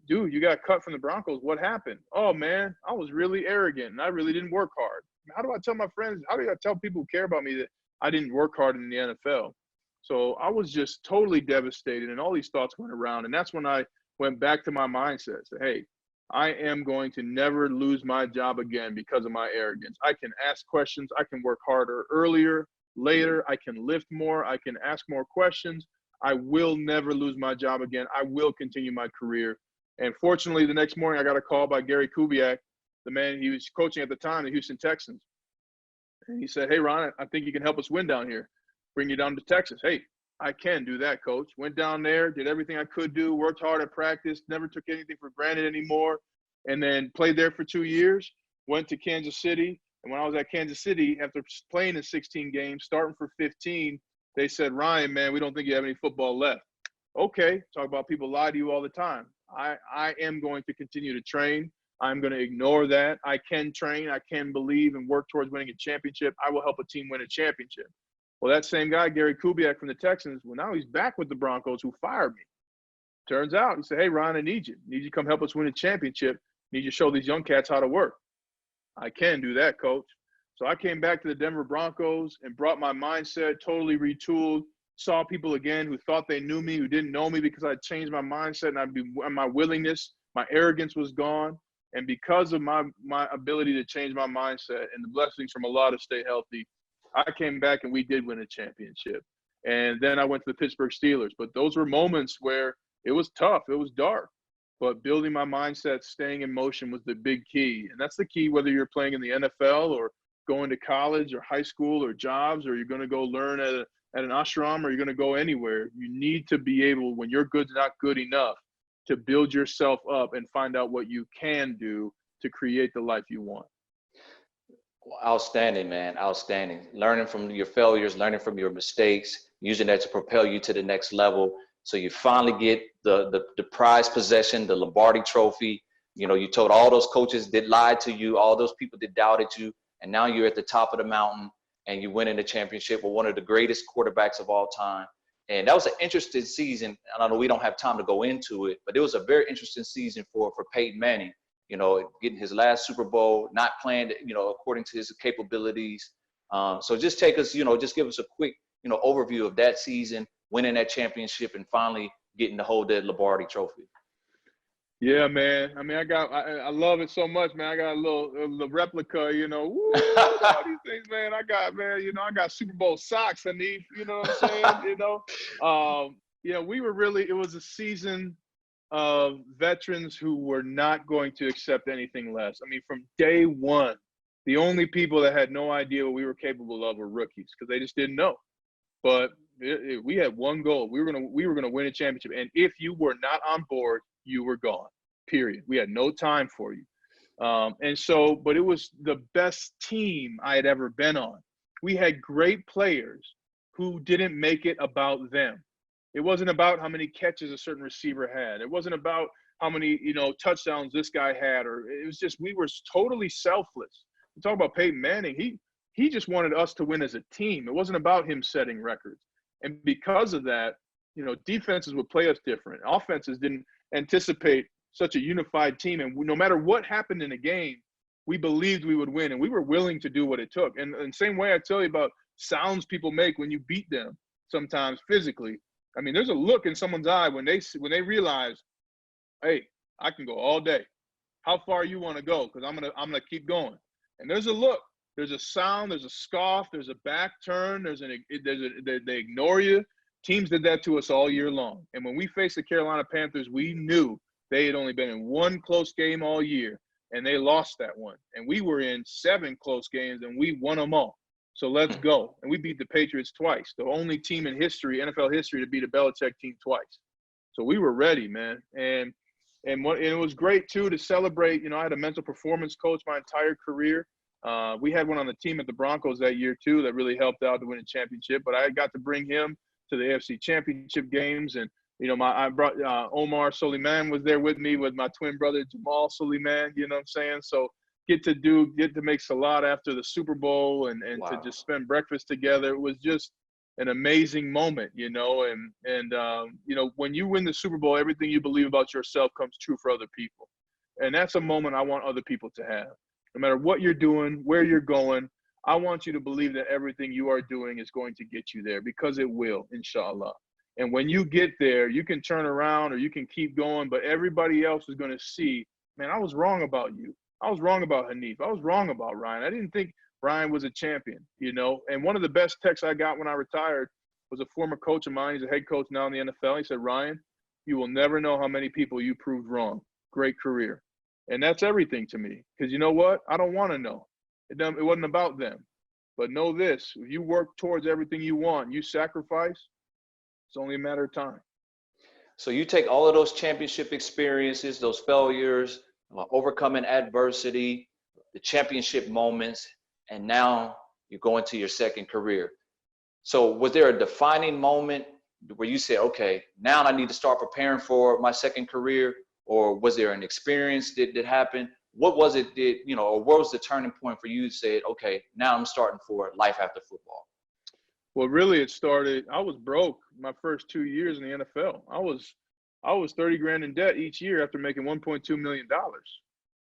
dude, you got cut from the Broncos. What happened? Oh, man, I was really arrogant and I really didn't work hard. How do I tell my friends? How do I tell people who care about me that I didn't work hard in the NFL? So I was just totally devastated, and all these thoughts went around. And that's when I went back to my mindset. Say, hey, I am going to never lose my job again because of my arrogance. I can ask questions. I can work harder earlier, later. I can lift more. I can ask more questions. I will never lose my job again. I will continue my career. And fortunately, the next morning, I got a call by Gary Kubiak, the man he was coaching at the time, the Houston Texans. And he said, hey, Ron, I think you can help us win down here. Bring you down to Texas. Hey, I can do that, coach. Went down there, did everything I could do, worked hard at practice, never took anything for granted anymore, and then played there for 2 years, went to Kansas City. And when I was at Kansas City, after playing in 16 games, starting for 15, they said, Ryan, man, we don't think you have any football left. Okay, talk about people lie to you all the time. I am going to continue to train. I'm going to ignore that. I can train. I can believe and work towards winning a championship. I will help a team win a championship. Well, that same guy, Gary Kubiak from the Texans, well, now he's back with the Broncos, who fired me. Turns out, he said, hey, Ryan, I need you. I need you to come help us win a championship. I need you to show these young cats how to work. I can do that, coach. So I came back to the Denver Broncos and brought my mindset, totally retooled, saw people again who thought they knew me, who didn't know me because I changed my mindset and my willingness, my arrogance was gone. And because of my ability to change my mindset and the blessings from Allah to stay healthy, I came back and we did win a championship. And then I went to the Pittsburgh Steelers. But those were moments where it was tough. It was dark. But building my mindset, staying in motion was the big key. And that's the key whether you're playing in the NFL or going to college or high school or jobs, or you're going to go learn at an ashram, or you're going to go anywhere. You need to be able, when your good's not good enough, to build yourself up and find out what you can do to create the life you want. Outstanding, man. Outstanding. Learning from your failures, learning from your mistakes, using that to propel you to the next level. So you finally get the prized possession, the Lombardi trophy. You know, you told all those coaches that lied to you, all those people that doubted you, and now you're at the top of the mountain and you win in the championship with one of the greatest quarterbacks of all time. And that was an interesting season. I know we don't have time to go into it, but it was a very interesting season for Peyton Manning. You know, getting his last Super Bowl, not playing, you know, according to his capabilities. So just take us, you know, just give us a quick, you know, overview of that season, winning that championship, and finally getting to hold that Lombardi trophy. Yeah, man. I mean, I love it so much, man. I got a little replica, you know, woo, all these things, man. I got Super Bowl socks, Hanif, you know what I'm saying? It was a season of veterans who were not going to accept anything less. I mean, from day one, the only people that had no idea what we were capable of were rookies because they just didn't know. But we had one goal. We were gonna win a championship, and if you were not on board, you were gone. Period. We had no time for you. But it was the best team I had ever been on. We had great players who didn't make it about them. It wasn't about how many catches a certain receiver had. It wasn't about how many, you know, touchdowns this guy had, or it was just, we were totally selfless. You talk about Peyton Manning, he just wanted us to win as a team. It wasn't about him setting records. And because of that, you know, defenses would play us different. Offenses didn't anticipate such a unified team. And no matter what happened in a game, we believed we would win, and we were willing to do what it took. And the same way I tell you about sounds people make when you beat them sometimes physically. I mean, there's a look in someone's eye when they realize, hey, I can go all day. How far you want to go? Because I'm gonna keep going. And there's a look, there's a sound, there's a scoff, there's a back turn, they ignore you. Teams did that to us all year long. And when we faced the Carolina Panthers, we knew they had only been in one close game all year, and they lost that one. And we were in 7 close games, and we won them all. So let's go. And we beat the Patriots twice, the only team in history, NFL history, to beat a Belichick team twice. So we were ready, man. And it was great, too, to celebrate. You know, I had a mental performance coach my entire career. We had one on the team at the Broncos that year, too, that really helped out to win a championship. But I got to bring him to the AFC Championship games. And, you know, I brought Omar Suleiman was there with me with my twin brother, Jamal Suleiman, you know what I'm saying? So get to make salad after the Super Bowl and wow, to just spend breakfast together. It was just an amazing moment, you know, and you know, when you win the Super Bowl, everything you believe about yourself comes true for other people. And that's a moment I want other people to have. No matter what you're doing, where you're going, I want you to believe that everything you are doing is going to get you there, because it will, inshallah. And when you get there, you can turn around or you can keep going, but everybody else is going to see, man, I was wrong about you. I was wrong about Hanif. I was wrong about Ryan. I didn't think Ryan was a champion, you know. And one of the best texts I got when I retired was a former coach of mine. He's a head coach now in the NFL. He said, Ryan, you will never know how many people you proved wrong. Great career. And that's everything to me, because you know what? I don't want to know. It wasn't about them. But know this, if you work towards everything you want, you sacrifice, It's only a matter of time. So you take all of those championship experiences, those failures, overcoming adversity, the championship moments, and now you're going to your second career. So was there a defining moment where you said, okay, now I need to start preparing for my second career? Or was there an experience that happened? What was it that, or what was the turning point for you to say, okay, now I'm starting for life after football? Well, really, it started. I was broke my first 2 years in the NFL. I was 30 grand in debt each year after making $1.2 million.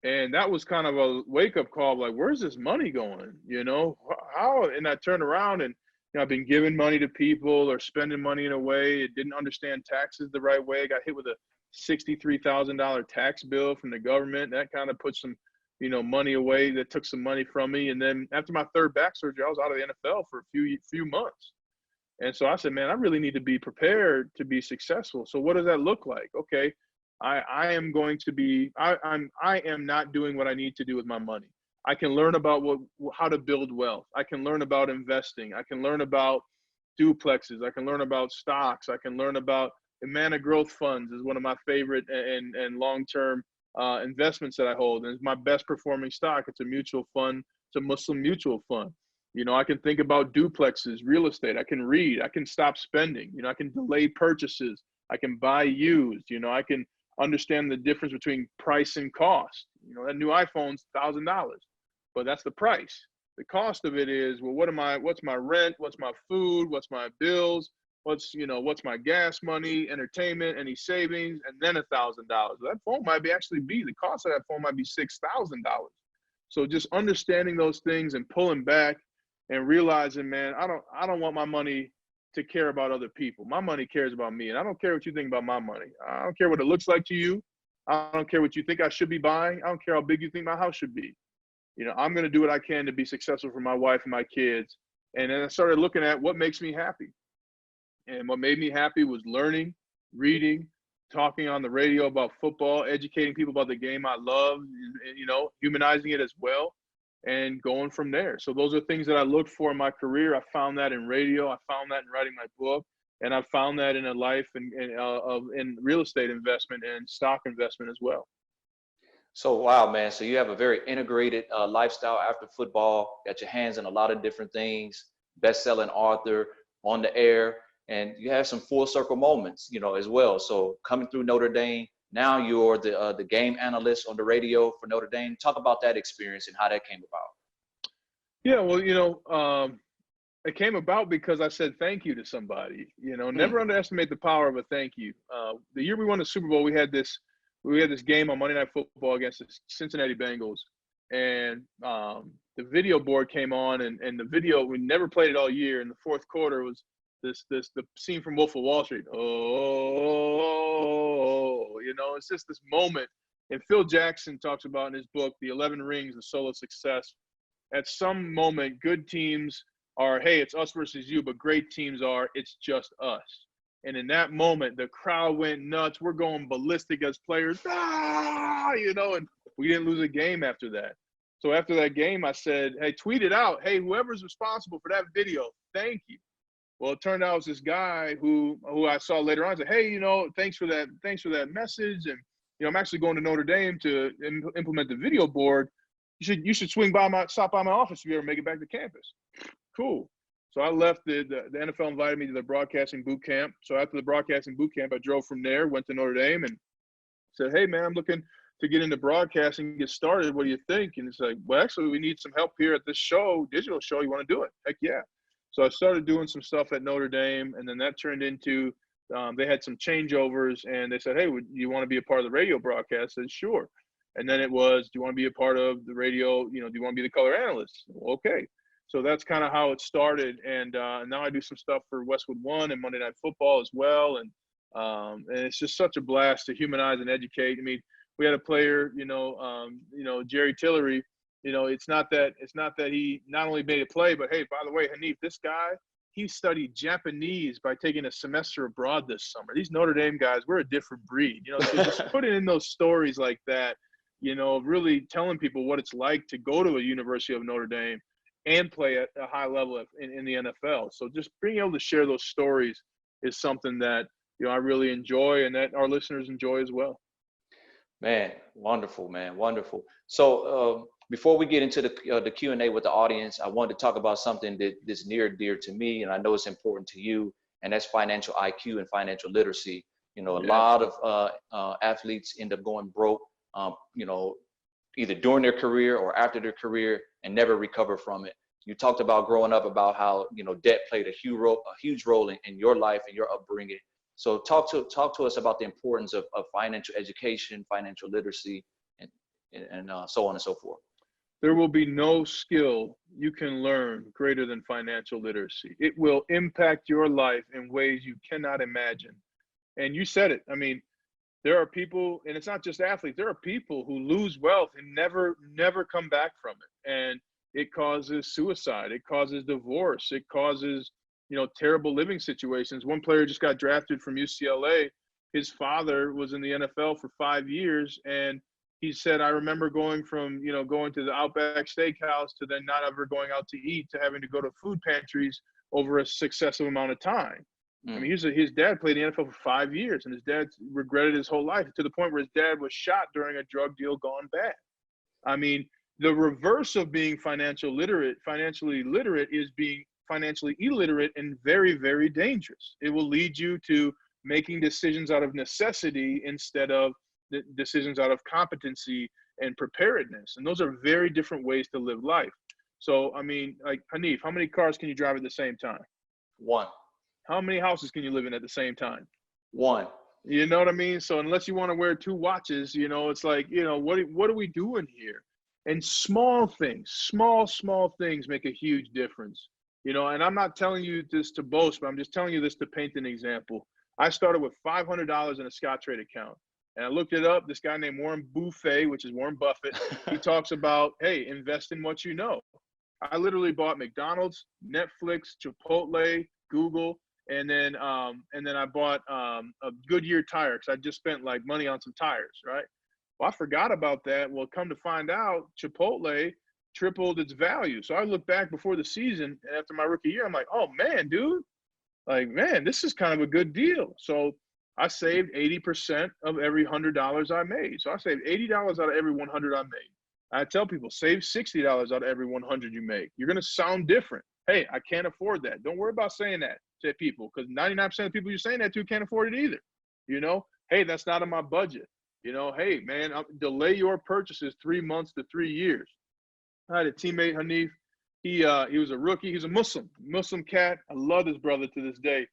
And that was kind of a wake up call. Like, where's this money going? How? And I turned around and, I've been giving money to people or spending money in a way. It didn't understand taxes the right way. I got hit with a $63,000 tax bill from the government. That kind of put some, money away. That took some money from me. And then after my third back surgery, I was out of the NFL for a few months. And so I said, man, I really need to be prepared to be successful. So what does that look like? Okay, I am going to be. I am not doing what I need to do with my money. I can learn about how to build wealth. I can learn about investing. I can learn about duplexes. I can learn about stocks. I can learn about Amana growth funds is one of my favorite and long-term investments that I hold. And it's my best performing stock. It's a mutual fund. It's a Muslim mutual fund. I can think about duplexes, real estate. I can read. I can stop spending. I can delay purchases. I can buy used. I can understand the difference between price and cost. That new iPhone's $1,000, but that's the price. The cost of it is, well, what's my rent? What's my food? What's my bills? What's my gas money, entertainment, any savings, and then $1,000. That phone might the cost of that phone might be $6,000. So just understanding those things and pulling back and realizing, man, I don't want my money to care about other people. My money cares about me, and I don't care what you think about my money. I don't care what it looks like to you. I don't care what you think I should be buying. I don't care how big you think my house should be. I'm going to do what I can to be successful for my wife and my kids. And then I started looking at what makes me happy. And what made me happy was learning, reading, talking on the radio about football, educating people about the game I love, humanizing it as well, and going from there. So those are things that I looked for in my career. I found that in radio. I found that in writing my book. And I found that in a life in real estate investment and stock investment as well. So, wow, man. So you have a very integrated lifestyle after football, got your hands in a lot of different things, best-selling author, on the air, and you have some full circle moments, as well. So coming through Notre Dame, now you're the game analyst on the radio for Notre Dame. Talk about that experience and how that came about. Yeah, well, it came about because I said thank you to somebody. Never underestimate the power of a thank you. The year we won the Super Bowl, we had this game on Monday Night Football against the Cincinnati Bengals, and the video board came on, and the video, we never played it all year. In the fourth quarter was the scene from Wolf of Wall Street. It's just this moment. And Phil Jackson talks about in his book, The 11 Rings, The Soul of Success. At some moment, good teams are, hey, it's us versus you, but great teams are, it's just us. And in that moment, the crowd went nuts. We're going ballistic as players, and we didn't lose a game after that. So after that game, I said, hey, tweet it out. Hey, whoever's responsible for that video, thank you. Well, it turned out it was this guy who I saw later on. I said, hey, thanks for that message. And, I'm actually going to Notre Dame to implement the video board. You should stop by my office if you ever make it back to campus. Cool. So I left, the NFL invited me to the broadcasting boot camp. So after the broadcasting boot camp, I drove from there, went to Notre Dame, and said, hey, man, I'm looking to get into broadcasting, get started. What do you think? And it's like, well, actually, we need some help here at this show, digital show. You want to do it? Heck yeah. So I started doing some stuff at Notre Dame, and then that turned into they had some changeovers, and they said, hey, you want to be a part of the radio broadcast? I said, sure. And then it was, do you want to be a part of the radio? Do you want to be the color analyst? Well, okay. So that's kind of how it started. And now I do some stuff for Westwood One and Monday Night Football as well. And it's just such a blast to humanize and educate. I mean, we had a player, Jerry Tillery. It's not that he not only made a play, but hey, by the way, Hanif, this guy, he studied Japanese by taking a semester abroad this summer. These Notre Dame guys, we're a different breed. So just putting in those stories like that, really telling people what it's like to go to a University of Notre Dame and play at a high level in the NFL. So just being able to share those stories is something that, I really enjoy and that our listeners enjoy as well. Man, wonderful, man, wonderful. So before we get into the Q&A with the audience, I wanted to talk about something that's near and dear to me, and I know it's important to you, and that's financial IQ and financial literacy. A lot of athletes end up going broke, either during their career or after their career, and never recover from it. You talked about growing up, about how debt played a huge role in your life and your upbringing. So talk to us about the importance of financial education, financial literacy, and so on and so forth. There will be no skill you can learn greater than financial literacy. It will impact your life in ways you cannot imagine. And you said it. I mean, there are people, and it's not just athletes, there are people who lose wealth and never come back from it. And it causes suicide. It causes divorce. It causes, terrible living situations. One player just got drafted from UCLA. His father was in the NFL for 5 years. And he said, I remember going from, going to the Outback Steakhouse to then not ever going out to eat to having to go to food pantries over a successive amount of time. I mean, his dad played in the NFL for 5 years, and his dad regretted his whole life to the point where his dad was shot during a drug deal gone bad. I mean, the reverse of being financially literate is being financially illiterate and very, very dangerous. It will lead you to making decisions out of necessity instead of decisions out of competency and preparedness. And those are very different ways to live life. So, I mean, like, Hanif, how many cars can you drive at the same time? One. How many houses can you live in at the same time? One. You know what I mean? So unless you want to wear 2 watches, it's like, what are we doing here? And small things make a huge difference. And I'm not telling you this to boast, but I'm just telling you this to paint an example. I started with $500 in a Scottrade account. And I looked it up. This guy named Warren Buffett, which is Warren Buffett, he talks about, hey, invest in what you know. I literally bought McDonald's, Netflix, Chipotle, Google, and then I bought a Goodyear tire because I just spent like money on some tires, right? Well, I forgot about that. Well, come to find out, Chipotle tripled its value. So I look back before the season, and after my rookie year, I'm like, oh man, dude, like, man, this is kind of a good deal. So I saved 80% of every $100 I made. So I saved $80 out of every 100 I made. I tell people, save $60 out of every 100 you make. You're going to sound different. Hey, I can't afford that. Don't worry about saying that to people, because 99% of the people you're saying that to can't afford it either. Hey, that's not in my budget. Hey, man, delay your purchases 3 months to 3 years. I had a teammate, Hanif. He was a rookie. He's a Muslim cat. I love this brother to this day.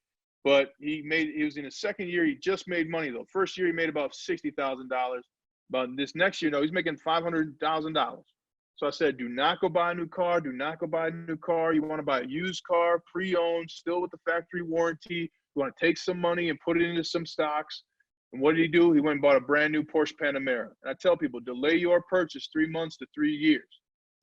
But he was in his second year. He just made money, though. First year, he made about $60,000. But this next year, he's making $500,000. So I said, do not go buy a new car. Do not go buy a new car. You want to buy a used car, pre-owned, still with the factory warranty. You want to take some money and put it into some stocks. And what did he do? He went and bought a brand new Porsche Panamera. And I tell people, delay your purchase 3 months to 3 years.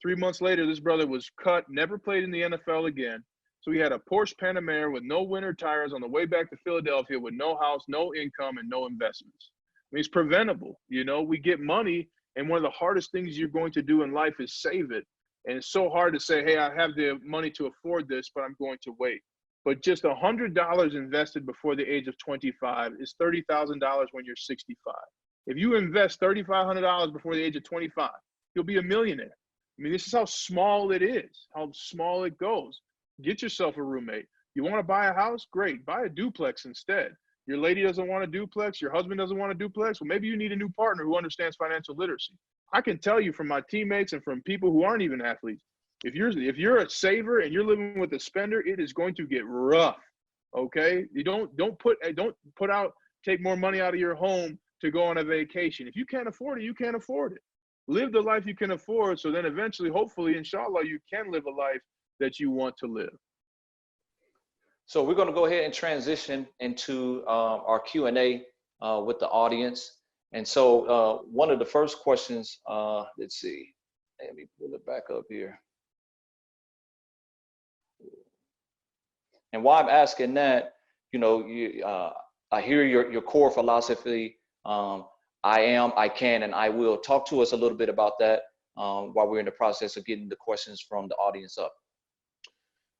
3 months later, this brother was cut, never played in the NFL again. So he had a Porsche Panamera with no winter tires on the way back to Philadelphia with no house, no income, and no investments. I mean, it's preventable. We get money, and one of the hardest things you're going to do in life is save it. And it's so hard to say, hey, I have the money to afford this, but I'm going to wait. But just $100 invested before the age of 25 is $30,000 when you're 65. If you invest $3,500 before the age of 25, you'll be a millionaire. I mean, this is how small it is, how small it goes. Get yourself a roommate. You want to buy a house? Great. Buy a duplex instead. Your lady doesn't want a duplex. Your husband doesn't want a duplex. Well, maybe you need a new partner who understands financial literacy. I can tell you from my teammates and from people who aren't even athletes, if you're a saver and you're living with a spender, it is going to get rough. Okay? You don't take more money out of your home to go on a vacation. If you can't afford it, you can't afford it. Live the life you can afford, so then eventually, hopefully, inshallah, you can live a life that you want to live. So we're going to go ahead and transition into our Q&A with the audience. And so one of the first questions, let's see, let me pull it back up here. And while I'm asking that, I hear your core philosophy, I am, I can, and I will. Talk to us a little bit about that while we're in the process of getting the questions from the audience up.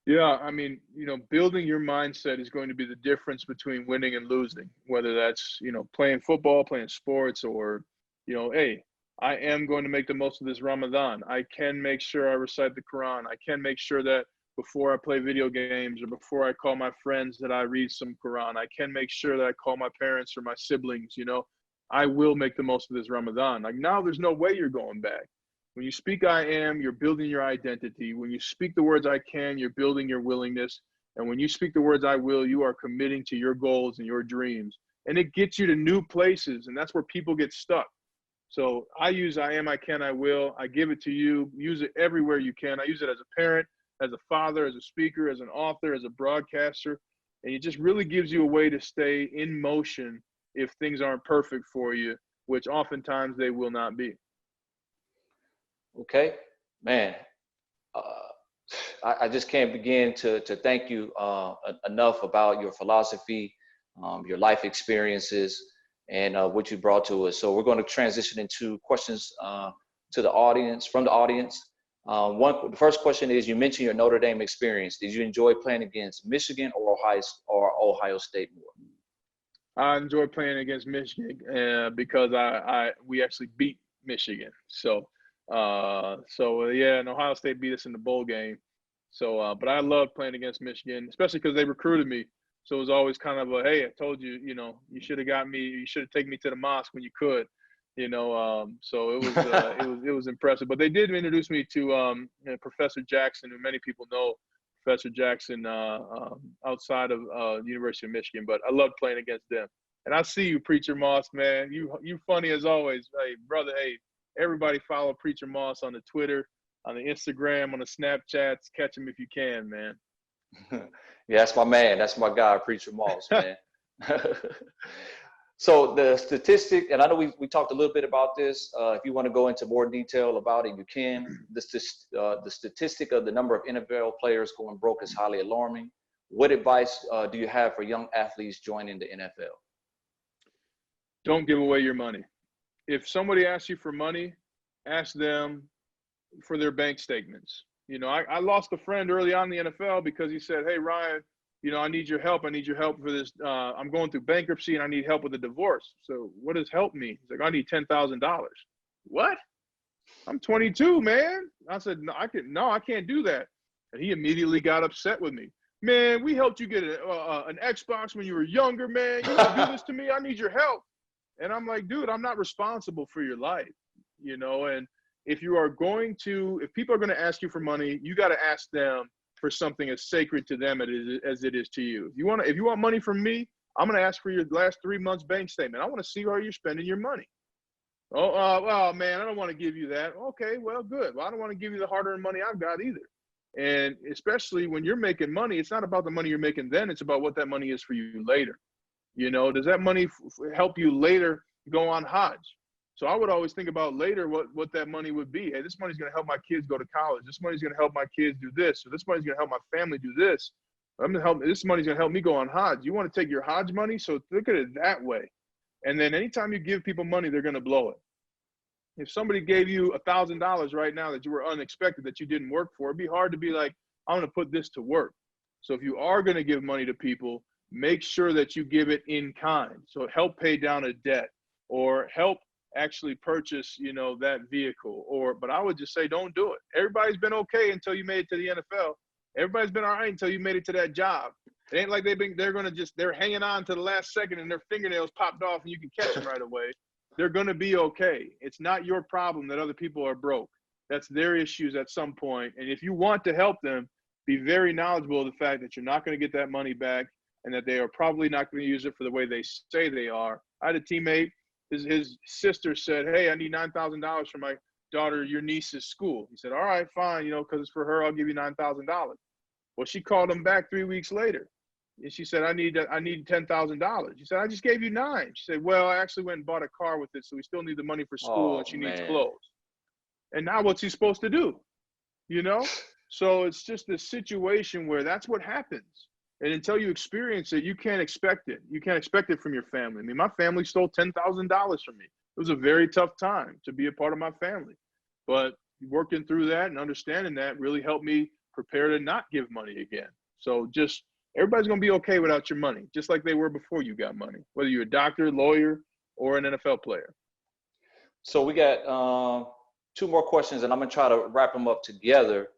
Yeah, I mean, building your mindset is going to be the difference between winning and losing, whether that's, playing football, playing sports, or, hey, I am going to make the most of this Ramadan. I can make sure I recite the Quran. I can make sure that before I play video games or before I call my friends that I read some Quran. I can make sure that I call my parents or my siblings, I will make the most of this Ramadan. Like now there's no way you're going back. When you speak I am, you're building your identity. When you speak the words I can, you're building your willingness. And when you speak the words I will, you are committing to your goals and your dreams. And it gets you to new places. And that's where people get stuck. So I use I am, I can, I will. I give it to you. Use it everywhere you can. I use it as a parent, as a father, as a speaker, as an author, as a broadcaster. And it just really gives you a way to stay in motion if things aren't perfect for you, which oftentimes they will not be. Okay, man. I just can't begin to thank you enough about your philosophy, your life experiences, and what you brought to us. So we're going to transition into questions to the audience, from the audience. The first question is, you mentioned your Notre Dame experience. Did you enjoy playing against Michigan or Ohio State more? I enjoy playing against Michigan because we actually beat Michigan. So yeah, and Ohio State beat us in the bowl game. So, but I loved playing against Michigan, especially because they recruited me. So it was always kind of a, hey, I told you, you should have got me. You should have taken me to the mosque when you could, So it was impressive. But they did introduce me to Professor Jackson, who many people know, Professor Jackson outside of the University of Michigan. But I loved playing against them. And I see you, Preacher Moss, man. You funny as always, hey brother. Hey, everybody follow Preacher Moss on the Twitter, on the Instagram, on the Snapchats. Catch him if you can, man. Yeah, that's my man. That's my guy, Preacher Moss, man. So the statistic, and I know we talked a little bit about this. If you want to go into more detail about it, you can. The statistic of the number of NFL players going broke is highly alarming. What advice do you have for young athletes joining the NFL? Don't give away your money. If somebody asks you for money, ask them for their bank statements. I lost a friend early on in the NFL because he said, hey, Ryan, I need your help. I need your help for this. I'm going through bankruptcy and I need help with a divorce. So what does help mean? He's like, I need $10,000. What? I'm 22, man. I said, no, I can't do that. And he immediately got upset with me. Man, we helped you get an Xbox when you were younger, man. You want to do this to me? I need your help. And I'm like, dude, I'm not responsible for your life, and if people are going to ask you for money, you got to ask them for something as sacred to them as it is to you. If you want money from me, I'm going to ask for your last 3 months bank statement. I want to see how you're spending your money. Well, man, I don't want to give you that. Okay, well, good. Well, I don't want to give you the hard-earned money I've got either. And especially when you're making money, it's not about the money you're making then, it's about what that money is for you later. Does that money help you later go on Hajj? So I would always think about later what that money would be. Hey, this money's going to help my kids go to college. This money's going to help my kids do this. Or this money's going to help my family do this. This money's going to help me go on Hajj. You want to take your Hajj money? So look at it that way. And then anytime you give people money, they're going to blow it. If somebody gave you $1,000 right now that you were unexpected, that you didn't work for, it'd be hard to be like, I'm going to put this to work. So if you are going to give money to people, make sure that you give it in kind. So help pay down a debt or help actually purchase, that vehicle. But I would just say, don't do it. Everybody's been okay until you made it to the NFL. Everybody's been all right until you made it to that job. It ain't like they're hanging on to the last second and their fingernails popped off and you can catch them right away. They're going to be okay. It's not your problem that other people are broke. That's their issues at some point. And if you want to help them, be very knowledgeable of the fact that you're not going to get that money back and that they are probably not going to use it for the way they say they are. I had a teammate, his sister said, hey, I need $9,000 for my daughter, your niece's school. He said, all right, fine, because it's for her, I'll give you $9,000. Well, she called him back 3 weeks later. And she said, I need $10,000. He said, I just gave you $9,000. She said, well, I actually went and bought a car with it, so we still need the money for school and she needs clothes. And now what's he supposed to do? So it's just a situation where that's what happens. And until you experience it, you can't expect it. You can't expect it from your family. I mean, my family stole $10,000 from me. It was a very tough time to be a part of my family. But working through that and understanding that really helped me prepare to not give money again. So just everybody's going to be okay without your money, just like they were before you got money, whether you're a doctor, lawyer, or an NFL player. So we got two more questions, and I'm going to try to wrap them up together.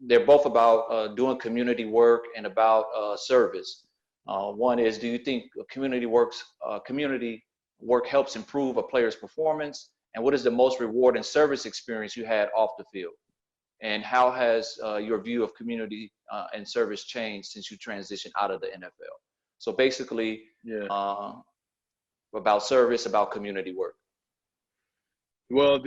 They're both about doing community work and about service. One is, do you think community work helps improve a player's performance? And what is the most rewarding service experience you had off the field? And how has your view of community and service changed since you transitioned out of the NFL? So basically, about service, about community work. Well,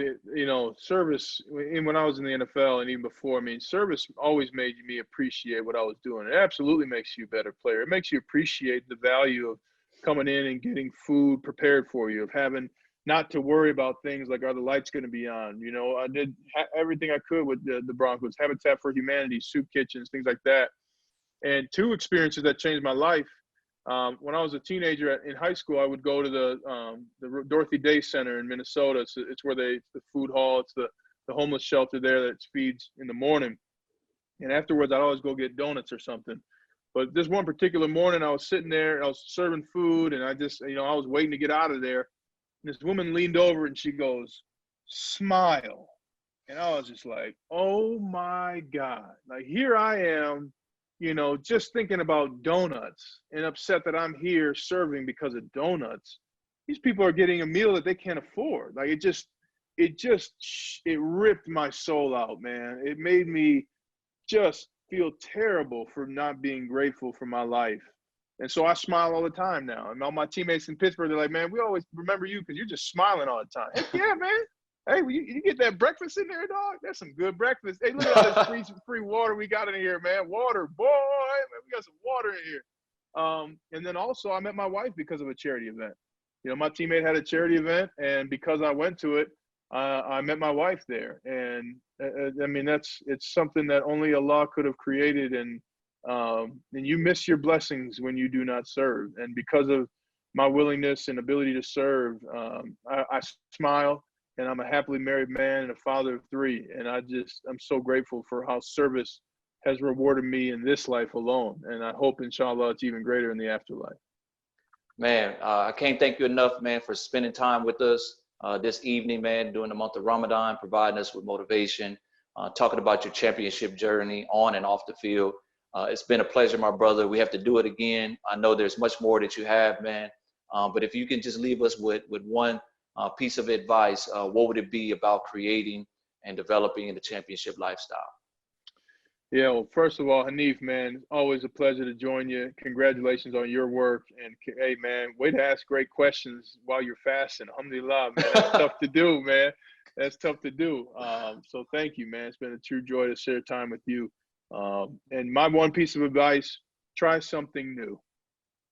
service, and when I was in the NFL and even before, service always made me appreciate what I was doing. It absolutely makes you a better player. It makes you appreciate the value of coming in and getting food prepared for you, of having not to worry about things like, are the lights going to be on? I did everything I could with the Broncos, Habitat for Humanity, soup kitchens, things like that. And two experiences that changed my life. When I was a teenager in high school, I would go to the Dorothy Day Center in Minnesota. It's where the food hall, it's the homeless shelter there that feeds in the morning. And afterwards, I'd always go get donuts or something. But this one particular morning, I was sitting there, I was serving food, and I was waiting to get out of there. And this woman leaned over and she goes, "Smile." And I was just like, oh my God. Like, here I am, just thinking about donuts and upset that I'm here serving because of donuts. These people are getting a meal that they can't afford. Like, it ripped my soul out, man. It made me just feel terrible for not being grateful for my life. And so I smile all the time now. And all my teammates in Pittsburgh, they're like, "Man, we always remember you because you're just smiling all the time." Heck yeah, man. Hey, you get that breakfast in there, dog? That's some good breakfast. Hey, look at all this free water we got in here, man. Water, boy. Man, we got some water in here. And then also I met my wife because of a charity event. My teammate had a charity event, and because I went to it, I met my wife there. And it's something that only Allah could have created. And you miss your blessings when you do not serve. And because of my willingness and ability to serve, I smile. And I'm a happily married man and a father of 3. And I'm so grateful for how service has rewarded me in this life alone. And I hope, inshallah, it's even greater in the afterlife. Man, I can't thank you enough, man, for spending time with us this evening, man, during the month of Ramadan, providing us with motivation, talking about your championship journey on and off the field. It's been a pleasure, my brother. We have to do it again. I know there's much more that you have, man. But if you can just leave us with one piece of advice, what would it be about creating and developing the championship lifestyle? Yeah, well, first of all, Hanif, man, always a pleasure to join you. Congratulations on your work. And hey, man, way to ask great questions while you're fasting. Alhamdulillah, man, that's tough to do, man. That's tough to do. So thank you, man. It's been a true joy to share time with you. And my one piece of advice, try something new.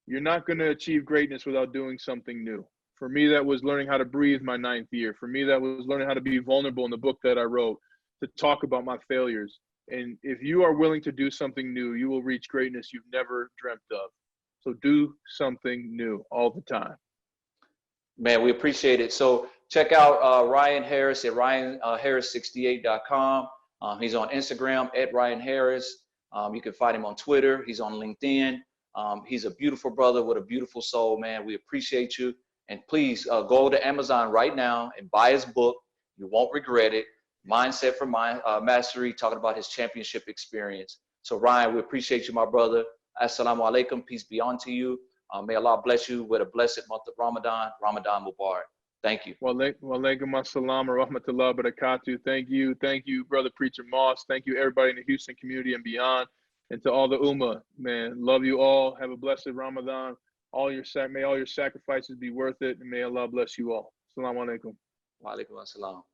You're not going to achieve greatness without doing something new. For me, that was learning how to breathe my 9th year. For me, that was learning how to be vulnerable in the book that I wrote, to talk about my failures. And if you are willing to do something new, you will reach greatness you've never dreamt of. So do something new all the time. Man, we appreciate it. So check out Ryan Harris at ryanharris68.com. He's on Instagram at Ryan Harris. You can find him on Twitter. He's on LinkedIn. He's a beautiful brother with a beautiful soul, man. We appreciate you. And please go to Amazon right now and buy his book. You won't regret it. Mindset for Mastery, talking about his championship experience. So Ryan, we appreciate you, my brother. Assalamu alaikum. Peace be unto you. May Allah bless you with a blessed month of Ramadan. Ramadan Mubarak. Thank you. Wa alaikum assalam wa rahmatullah wa barakatuh. Thank you. Thank you, Brother Preacher Moss. Thank you, everybody in the Houston community and beyond. And to all the Ummah, man, love you all. Have a blessed Ramadan. May all your sacrifices be worth it. And may Allah bless you all. Assalamu alaikum. Wa alaikum assalam.